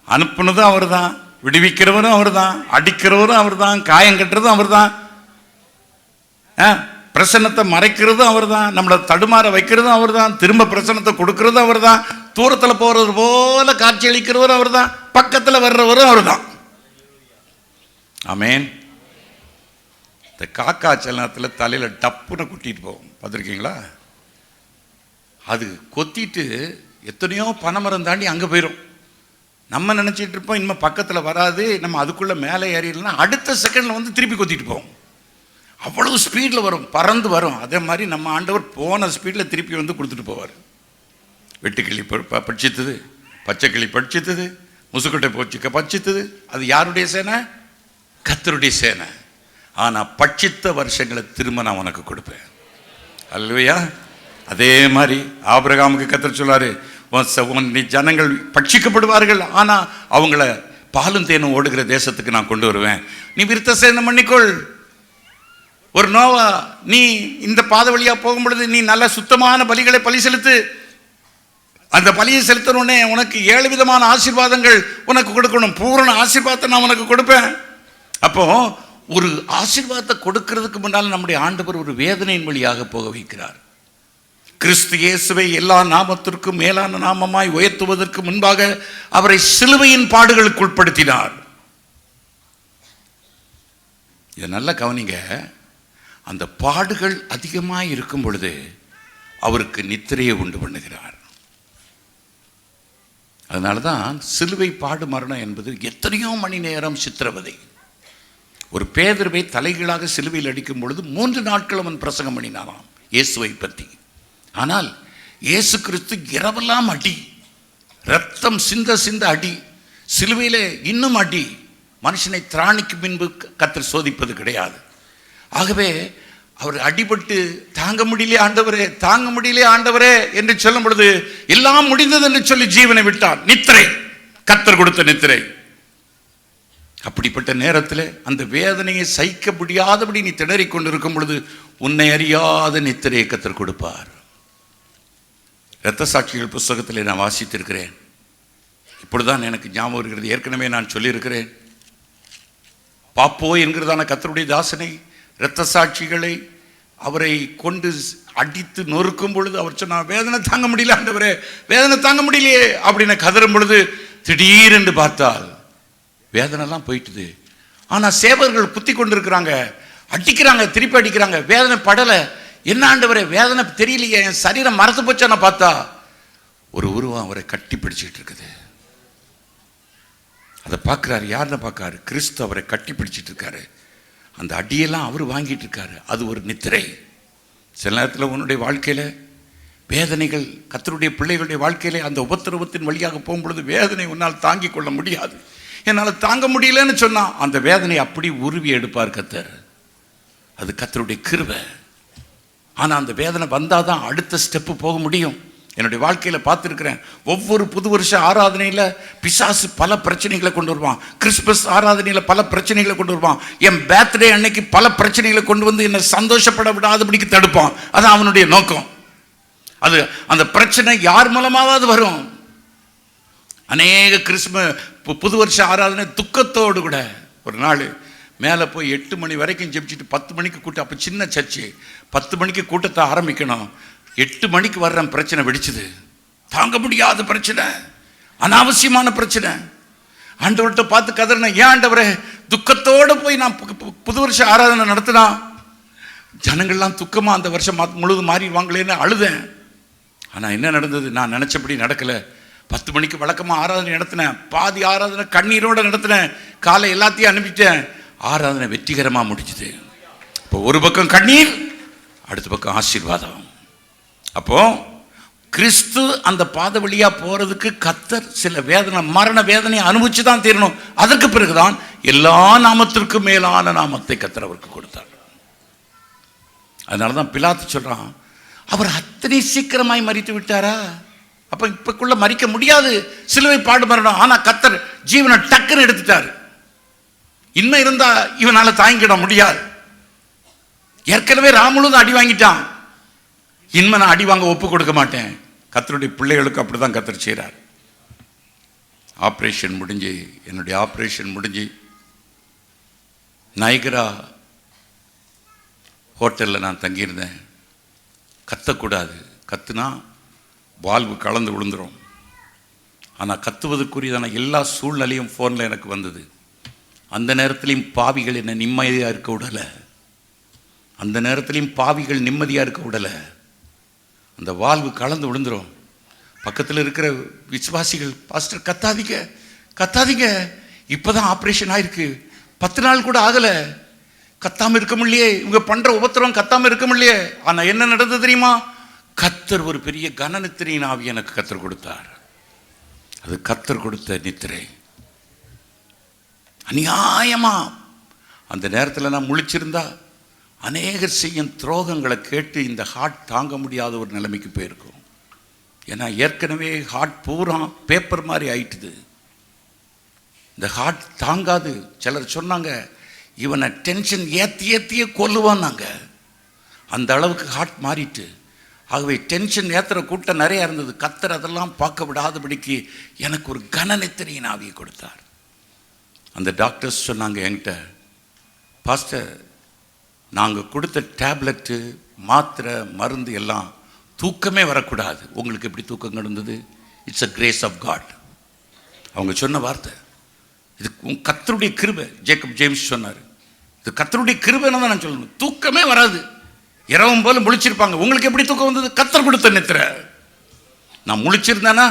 [SPEAKER 1] அனுப்புனதும் அவர் தான், விடுவிக்கிறவரும் அவர் தான், அடிக்கிறவரும் அவர் தான், காயம் கட்டுறதும் அவர் தான், பிரசன்னத்தை மறைக்கிறதும் அவர் தான், நம்மளை தடுமாற வைக்கிறதும் அவர் தான், திரும்ப பிரசன்னத்தை கொடுக்கறதும் அவர் தான், தூரத்தில் போறது போல காட்சி அளிக்கிறவரும் அவர் தான், பக்கத்தில் வர்றவரும் அவர் தான். ஆமேன். இந்த காக்கா சில நேரத்தில் தலையில் டப்புன்னு கொட்டிட்டு போகும், பார்த்துருக்கீங்களா? அது கொத்திட்டு எத்தனையோ பனைமரம் தாண்டி அங்கே போயிடும். நம்ம நினச்சிட்டு இருப்போம் இனிமேல் பக்கத்தில் வராது, நம்ம அதுக்குள்ளே மேலே ஏறிடலாம், அடுத்த செகண்டில் வந்து திருப்பி கொத்திட்டு போவோம். அவ்வளவு ஸ்பீடில் வரும், பறந்து வரும். அதே மாதிரி நம்ம ஆண்டவர் போன ஸ்பீடில் திருப்பி வந்து கொடுத்துட்டு போவார். வெட்டுக்கிளி பட்சித்தது, பச்சைக்கிளி பட்சித்தது, முசுக்கட்டை போச்சுக்க பட்சித்தது. அது யாருடைய சேனை? கர்த்தருடைய சேனை. ஆனால் பட்சித்த வருஷங்களை திரும்ப நான் உனக்கு கொடுப்பேன். அல்லையா? அதே மாதிரி ஆபிரகாமுக்கு கர்த்தர் சொல்லாரு, நீ ஜனங்கள் பட்சிக்கப்படுவார்கள், ஆனால் அவங்கள பாலும் தேனும் ஓடுகிற தேசத்துக்கு நான் கொண்டு வருவேன். நீ விருத்த சேதனம் பண்ணிக்கொள். ஒரு நோவா, நீ இந்த பாதை வழியா போகும் பொழுது நீ நல்ல சுத்தமான பலிகளை பலி செலுத்து. அந்த பலியை செலுத்தணுன்னே உனக்கு 7 விதமான ஆசீர்வாதங்கள் உனக்கு கொடுக்கணும். பூரண ஆசீர்வாதத்தை நான் உனக்கு கொடுப்பேன். அப்போ ஒரு ஆசீர்வாதத்தை கொடுக்கிறதுக்கு முன்னால் நம்முடைய ஆண்டவர் ஒரு வேதனையின் வழியாக போக வைக்கிறார். கிறிஸ்து இயேசுவை எல்லா நாமத்திற்கும் மேலான நாமமாய் உயர்த்துவதற்கு முன்பாக அவரை சிலுவையின் பாடுகளுக்கு உட்படுத்தினார். இதை நல்லா கவனிங்க. அந்த பாடுகள் அதிகமாக இருக்கும் பொழுது அவருக்கு நித்திரையை உண்டு பண்ணுகிறார். அதனால தான் சிலுவை பாடு மரணம் என்பது எத்தனையோ மணி நேரம் சித்திரவதை. ஒரு பேதுருவை தலைகீழாக சிலுவையில் அடிக்கும் பொழுது 3 நாட்கள் அவன் பிரசங்கம் பண்ணினாராம் இயேசுவை பற்றி. ஆனால் இயேசு கிறிஸ்து இரவெல்லாம் அடி, ரத்தம் சிந்த சிந்த அடி, சிலுவையில் இன்னும் அடி. மனுஷனை திராணிக்கு பின்பு கர்த்தர் சோதிப்பது கிடையாது. ஆகவே அவர் அடிபட்டு தாங்க முடியலையே ஆண்டவரே, தாங்க முடியலையே ஆண்டவரே என்று சொல்லும் பொழுது எல்லாம் முடிந்தது என்று சொல்லி ஜீவனை விட்டார். நித்திரை, கர்த்தர் கொடுத்த நித்திரை. அப்படிப்பட்ட நேரத்தில் அந்த வேதனையை சகிக்க முடியாதபடி நீ திணறிக் கொண்டிருக்கும் பொழுது உன்னை அறியாத நித்திரையை கர்த்தர் கொடுப்பார். இரத்த சாட்சிகள் புஸ்தகத்தில் நான் வாசித்திருக்கிறேன். இப்பொழுதுதான் எனக்கு ஞாபகம் இருக்கிறது. ஏற்கனவே நான் சொல்லியிருக்கிறேன். பாப்போ என்கிறதான கர்த்தருடைய தாசனை, இரத்த சாட்சிகளை அவரை கொண்டு அடித்து நொறுக்கும் பொழுது அவர் சொன்னார், வேதனை தாங்க முடியல ஆண்டவரே, வேதனை தாங்க முடியலையே அப்படின்னு கதறும் பொழுது திடீரென்று பார்த்தால் வேதனைலாம் போயிட்டுது. ஆனால் சேவர்கள் குத்தி கொண்டிருக்கிறாங்க, அடிக்கிறாங்க, திருப்பி அடிக்கிறாங்க, வேதனை படலை. என்ன ஆண்டவரே வேதனை தெரியலையே, என் சரீரம் மறந்து போச்சான பார்த்தா ஒரு உருவம் அவரை கட்டி பிடிச்சிட்டு இருக்குது. அதை பார்க்குறாரு. யாருன்னு பார்க்காரு? கிறிஸ்து அவரை கட்டி பிடிச்சிட்டு இருக்காரு. அந்த அடியெல்லாம் அவர் வாங்கிட்டு இருக்காரு. அது ஒரு நித்திரை. சில நேரத்தில் உன்னுடைய வாழ்க்கையில் வேதனைகள், கர்த்தருடைய பிள்ளைகளுடைய வாழ்க்கையிலே அந்த உபத்திரவத்தின் வழியாக போகும்பொழுது வேதனை உன்னால் தாங்கிக் கொள்ள முடியாது. என்னால் தாங்க முடியலன்னு சொன்னால் அந்த வேதனை அப்படி உருவி எடுப்பார் கர்த்தர். அது கர்த்தருடைய கிருபை. ஆனால் அந்த வேதனை வந்தால் தான் அடுத்த ஸ்டெப்பு போக முடியும். என்னுடைய வாழ்க்கையில் பார்த்துருக்கிறேன். ஒவ்வொரு புது வருஷ ஆராதனையில் பிசாசு பல பிரச்சனைகளை கொண்டு வருவான். கிறிஸ்மஸ் ஆராதனையில் பல பிரச்சனைகளை கொண்டு வருவான். என் பர்த்டே அன்னைக்கு பல பிரச்சனைகளை கொண்டு வந்து என்னை சந்தோஷப்பட விடாதபடிக்கு தடுப்பான். அது அவனுடைய நோக்கம். அது அந்த பிரச்சனை யார் மூலமாவது வரும். அநேக புது வருஷ ஆராதனை துக்கத்தோடு கூட ஒரு நாள் மேலே போய் 8 மணி வரைக்கும் ஜெபிச்சுட்டு 10 மணிக்கு கூட்டம். அப்போ சின்ன சர்ச்சு, 10 மணிக்கு கூட்டத்தை ஆரம்பிக்கணும். 8 மணிக்கு வர்ற பிரச்சனை வெடிச்சுது. தாங்க முடியாத பிரச்சனை, அனாவசியமான பிரச்சனை. ஆண்டவர்கிட்ட பார்த்து கதறின, ஏன் ஆண்டவரே, துக்கத்தோடு போய் நான் புது வருஷ ஆராதனை நடத்தினா ஜனங்கள்லாம் துக்கமாக அந்த வருஷம் முழுவதும் மாறிடுவாங்களேன்னு அழுதேன். ஆனால் என்ன நடந்தது? நான் நினச்சபடி நடக்கலை. 10 மணிக்கு வழக்கமாக ஆராதனை நடத்தினேன். பாதி ஆராதனை கண்ணீரோடு நடத்தினேன். காலை எல்லாத்தையும் அனுப்பிட்டேன். ஆராதனை வெற்றிகரமாக முடிச்சுது. இப்போ ஒரு பக்கம் கண்ணீர், அடுத்த பக்கம் ஆசீர்வாதம். அப்போ கிறிஸ்து அந்த பாத வழியா போறதுக்கு கர்த்தர் சில வேதனை, மரண வேதனையை அனுபவிச்சு தான் தீரணும். அதற்கு பிறகுதான் எல்லா நாமத்திற்கும் மேலான நாமத்தை கர்த்தர் அவருக்கு கொடுத்தார். அதனாலதான் பிலாத்து சொல்றான், அவர் அத்தனை சீக்கிரமாய் மரித்து விட்டாரா? அப்ப இப்பக்குள்ள மரிக்க முடியாது, சிலுவை பாடு மரணம். ஆனா கர்த்தர் ஜீவனை டக்குன்னு எடுத்துட்டார். இன்னும் இருந்தா இவனால தாங்கிட முடியாது. ஏற்கனவே ராமுழுதும் அடி வாங்கிட்டான். இனிமே நான் அடி வாங்க ஒப்பு கொடுக்க மாட்டேன். கர்த்தருடைய பிள்ளைகளுக்கு அப்படிதான் கர்த்தர் செய்கிறார். ஆப்ரேஷன் முடிஞ்சு, என்னுடைய ஆப்ரேஷன் முடிஞ்சு நைகரா ஹோட்டலில் நான் தங்கியிருந்தேன். கத்தக்கூடாது, கத்துனா வால்வு கலந்து விழுந்துடும். ஆனால் கத்துவதற்குரியதான எல்லா சூழ்நிலையும் ஃபோனில் எனக்கு வந்தது. அந்த நேரத்துலையும் பாவிகள் என்னை நிம்மதியாக இருக்க விடலை. அந்த நேரத்துலையும் பாவிகள் நிம்மதியாக இருக்க விடலை. அந்த வால்வு கலந்து விழுந்துடும். பக்கத்தில் இருக்கிற விசுவாசிகள், பாஸ்டர் கத்தாதீங்க, கத்தாதீங்க, இப்பதான் ஆப்ரேஷன் ஆயிருக்கு, 10 நாள் கூட ஆகல, கத்தாம இருக்க முடியலையே, இவங்க பண்ற உபத்திரம் கத்தாம இருக்க முடியலையே. ஆனா என்ன நடந்தது தெரியுமா? கத்தர் ஒரு பெரிய கனநித்திரையின் ஆவி எனக்கு கத்தர் கொடுத்தார். அது கத்தர் கொடுத்த நித்திரை. அநியாயமா அந்த நேரத்தில் நான் முழிச்சிருந்தா அநேகர் செய்யும் துரோகங்களை கேட்டு இந்த ஹார்ட் தாங்க முடியாத ஒரு நிலைமைக்கு போயிருக்கும். ஏன்னா ஏற்கனவே ஹார்ட் பூரா பேப்பர் மாதிரி ஆயிட்டுது. இந்த ஹார்ட் தாங்காது. சிலர் சொன்னாங்க, இவனை டென்ஷன் ஏற்றியே கொல்லுவான்னாங்க. அந்த அளவுக்கு ஹார்ட் மாறிட்டு. ஆகவே டென்ஷன் ஏற்றுற கூட்டம் நிறையா இருந்தது. கத்தர் அதெல்லாம் பார்க்க விடாதபடிக்கு எனக்கு ஒரு கனநித்திரையின் ஆவியை கொடுத்தார். அந்த டாக்டர்ஸ் சொன்னாங்க என்கிட்ட, பாஸ்டர், நாங்கள் கொடுத்த டேப்லெட்டு, மாத்திரை, மருந்து எல்லாம் தூக்கமே வரக்கூடாது, உங்களுக்கு எப்படி தூக்கம் கிடந்தது? It's a grace of God. அவங்க சொன்ன வார்த்தை, இது கர்த்தருடைய கிருபை. ஜேக்கப் ஜேம்ஸ் சொன்னார், இது கர்த்தருடைய கிருபைன்னு தான் நான் சொல்லணும். தூக்கமே வராது, இரவும் போல முழிச்சிருப்பாங்க. உங்களுக்கு எப்படி தூக்கம் வந்தது? கர்த்தர் கொடுத்த நித்திரை. நான் முழிச்சிருந்தேன்னா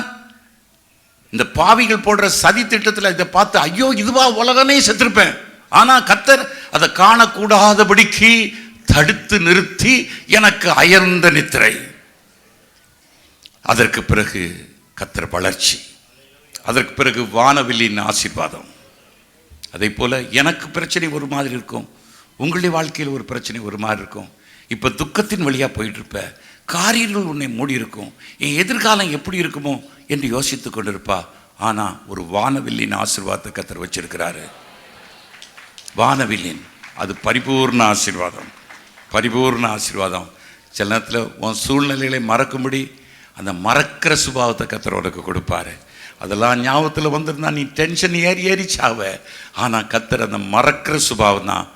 [SPEAKER 1] இந்த பாவிகள் போடுற சதி திட்டத்தில் இதை பார்த்து ஐயோ இதுவா உலகமே செத்திருப்பேன். ஆனா கர்த்தர் அதை காணக்கூடாதபடிக்கு தடுத்து நிறுத்தி எனக்கு அயர்ந்த நித்திரை. அதற்கு பிறகு கர்த்தர் வளர்ச்சி, அதற்கு பிறகு வானவில்லின் ஆசீர்வாதம். அதே போல எனக்கு பிரச்சனை ஒரு மாதிரி இருக்கும், உங்களுடைய வாழ்க்கையில் ஒரு பிரச்சனை ஒரு மாதிரி இருக்கும். இப்போ துக்கத்தின் வழியாக போயிட்டு இருப்ப, காரியங்கள் உன்னை மூடி இருக்கும், என் எதிர்காலம் எப்படி இருக்குமோ என்று யோசித்து கொண்டிருப்பா. ஆனால் ஒரு வானவில்லின் ஆசீர்வாதத்தை கர்த்தர் வச்சிருக்கிறாரு. வானவில்லின் அது பரிபூர்ண ஆசீர்வாதம், பரிபூர்ண ஆசீர்வாதம். சில நேரத்தில் உன் சூழ்நிலைகளை மறக்கும்படி அந்த மறக்கிற சுபாவத்தை கர்த்தர் உனக்கு கொடுப்பாரு. அதெல்லாம் ஞாபகத்தில் வந்திருந்தா நீ டென்ஷன் ஏறி சாவ. ஆனால் கர்த்தர் அந்த மறக்கிற சுபாவம் தான்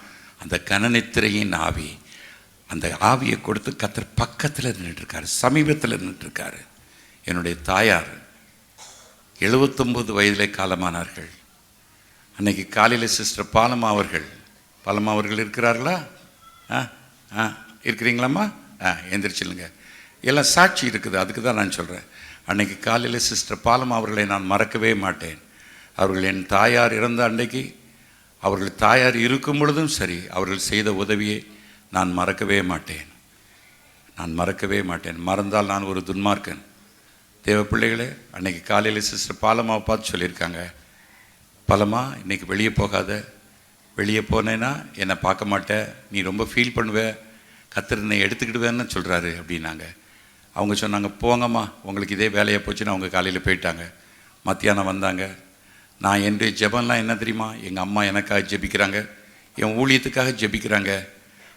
[SPEAKER 1] அந்த கனநித்திரையின் ஆவி. அந்த ஆவியை கொடுத்து கர்த்தர் பக்கத்தில் நின்றுருக்காரு, சமீபத்தில் நின்றுருக்காரு. என்னுடைய தாயார் 79 வயதிலே காலமானார்கள். அன்னைக்கு காலையில் சிஸ்டர் பாலம்மா அவர்கள் இருக்கிறார்களா? இருக்கிறீங்களாம்மா? எந்திரிச்சில்லுங்க, எல்லாம் சாட்சி இருக்குது, அதுக்கு தான் நான் சொல்கிறேன். அன்னைக்கு காலையில் சிஸ்டர் பாலம்மா அவர்களை நான் மறக்கவே மாட்டேன். அவர்கள் என் தாயார் இறந்த அன்றைக்கு, அவர்கள் தாயார் இருக்கும் பொழுதும் சரி, அவர்கள் செய்த உதவியை நான் மறக்கவே மாட்டேன். மறந்தால் நான் ஒரு துன்மார்க்கன். தேவ பிள்ளைகளே, அன்னைக்கு காலையில் சிஸ்டர் பாலம்மாவை பார்த்து சொல்லியிருக்காங்க, பாலம்மா இன்னைக்கு வெளியே போகாத, வெளியே போனேன்னா என்னை பார்க்க மாட்டேன், நீ ரொம்ப ஃபீல் பண்ணுவ, கர்த்தர் என்னை எடுத்துக்கிடுவேன்னு சொல்கிறாரு அப்படின்னாங்க. அவங்க சொன்னாங்க, போங்கம்மா, உங்களுக்கு இதே வேலையாக போச்சுன்னு அவங்க காலையில் போயிட்டாங்க. மத்தியானம் வந்தாங்க. நான் என்னுடைய ஜெபம்லாம் என்ன தெரியுமா? எங்கள் அம்மா எனக்காக ஜெபிக்கிறாங்க, என் ஊழியத்துக்காக ஜெபிக்கிறாங்க,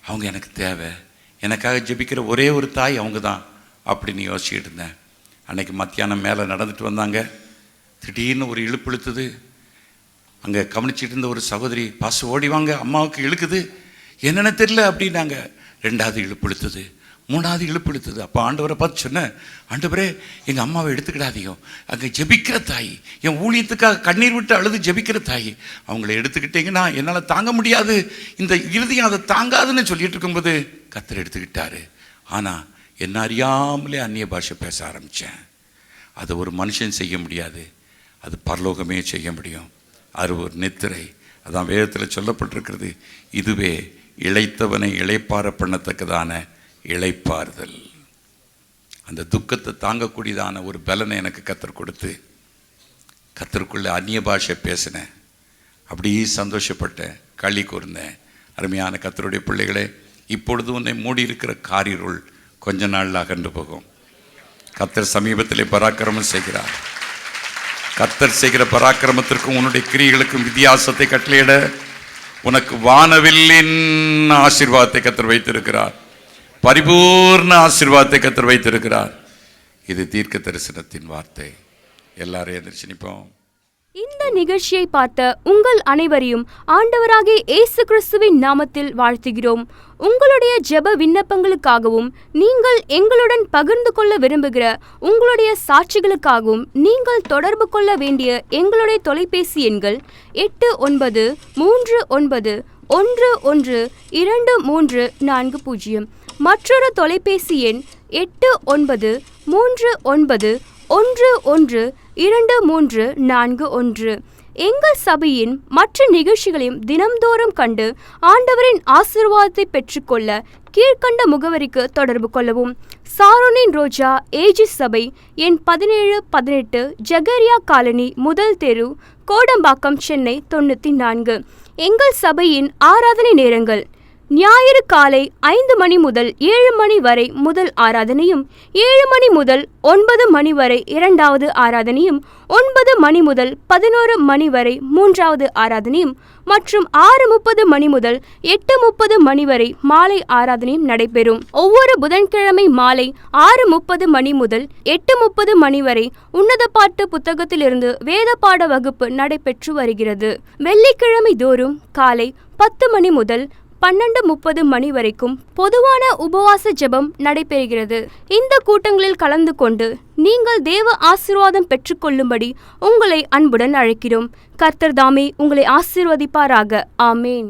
[SPEAKER 1] அவங்க எனக்கு தேவை, எனக்காக ஜெபிக்கிற ஒரே ஒரு தாய் அவங்க தான் அப்படின்னு யோசிச்சுட்டு இருந்தேன். அன்னைக்கு மத்தியானம் மேலே நடந்துட்டு வந்தாங்க. திடீர்னு ஒரு இழுப்பு இழுத்துது. அங்கே கவனிச்சிட்டு இருந்த ஒரு சகோதரி, பாசு ஓடிவாங்க, அம்மாவுக்கு இழுக்குது, என்னென்ன தெரியல அப்படின்னாங்க. 2வது இழுப்பு இழுத்துது, 3வது இழுப்பு இழுத்துது. அப்போ ஆண்டவரை பார்த்து சொன்னேன், ஆண்டவரே எங்கள் அம்மாவை எடுத்துக்கிடாதீங்க, அங்கே ஜெபிக்கிற தாய், என் ஊழியத்துக்காக கண்ணீர் விட்டு அழுது ஜெபிக்கிற தாய், அவங்கள எடுத்துக்கிட்டீங்கன்னா என்னால் தாங்க முடியாது, இந்த இறுதியும் அதை தாங்காதுன்னு சொல்லிட்டு இருக்கும்போது கர்த்தர் எடுத்துக்கிட்டாரு. ஆனால் என்ன அறியாமலே அந்நிய பாஷை பேச ஆரம்பித்தேன். அது ஒரு மனுஷன் செய்ய முடியாது, அது பரலோகமே செய்ய முடியும். அது ஒரு நித்திரை. அதான் வேதத்தில் சொல்லப்பட்டிருக்கிறது, இதுவே இளைத்தவனை இளைப்பார பண்ணத்தக்கதான இளைப்பாறுதல். அந்த துக்கத்தை தாங்கக்கூடியதான ஒரு பலனை எனக்கு கர்த்தர் கொடுத்து, கர்த்தருக்குள்ள அந்நிய பாஷை பேசினேன், அப்படியே சந்தோஷப்பட்டேன், களி கூர்ந்தேன். அருமையான கர்த்தருடைய பிள்ளைகளே, இப்பொழுது உன்னை மூடி இருக்கிற காரிருள் கொஞ்ச நாள் அகன்று போகும். கர்த்தர் சமீபத்திலே பராக்கிரமம் செய்கிறார். கர்த்தர் செய்கிற பராக்கிரமத்திற்கும் உன்னுடைய கிரியைகளுக்கும் வித்தியாசத்தை கட்டளையிட உனக்கு வானவில்லின் ஆசீர்வாதத்தை கர்த்தர் வைத்திருக்கிறார். பரிபூர்ண ஆசீர்வாதத்தை கர்த்தர் வைத்திருக்கிறார். இது தீர்க்க தரிசனத்தின் வார்த்தை. எல்லாரையும் எந்திரிச்சு நிற்போம்.
[SPEAKER 3] இந்த நிகழ்ச்சியை பார்த்த உங்கள் அனைவரையும் ஆண்டவராகிய இயேசு கிறிஸ்துவின் நாமத்தில் வாழ்த்துகிறோம். உங்களுடைய ஜெப விண்ணப்பங்களுக்காகவும் நீங்கள் எங்களுடன் பகிர்ந்து கொள்ள விரும்புகிற உங்களுடைய சாட்சிகளுக்காகவும் நீங்கள் தொடர்பு கொள்ள வேண்டிய எங்களுடைய தொலைபேசி எண்கள் 8919112340. மற்றொரு தொலைபேசி எண் 8939112341. எங்கள் சபையின் மற்ற நிகழ்ச்சிகளையும் தினம்தோறும் கண்டு ஆண்டவரின் ஆசீர்வாதத்தை பெற்றுக்கொள்ள கீழ்கண்ட முகவரிக்கு தொடர்பு கொள்ளவும். சாரோனின் ரோஜா ஏஜி சபை, எண் 17-18, ஜகரியா காலனி, முதல் தெரு, கோடம்பாக்கம், சென்னை 94. எங்கள் சபையின் ஆராதனை நேரங்கள்: ஞாயிறு காலை 5 மணி முதல் 7 மணி வரை முதல் ஆராதனையும், 7 மணி முதல் 9 மணி வரை இரண்டாவது ஆராதனையும், 9 மணி முதல் 11 மணி வரை மூன்றாவது ஆராதனையும் மற்றும் 6:30 மணி முதல் 8:30 மணி வரை மாலை ஆராதனையும் நடைபெறும். ஒவ்வொரு புதன்கிழமை மாலை 6:30 மணி முதல் 8:30 மணி வரை உன்னத பாட்டு புத்தகத்திலிருந்து வேத பாட வகுப்பு நடைபெற்று வருகிறது. வெள்ளிக்கிழமை தோறும் காலை 10 மணி முதல் 12:30 மணி வரைக்கும் பொதுவான உபவாச ஜெபம் நடைபெறுகிறது. இந்த கூட்டங்களில் கலந்து கொண்டு நீங்கள் தேவ ஆசீர்வாதம் பெற்றுக்கொள்ளும்படி உங்களை அன்புடன் அழைக்கிறோம். கர்த்தர் தாமே உங்களை ஆசீர்வதிப்பாராக. ஆமேன்.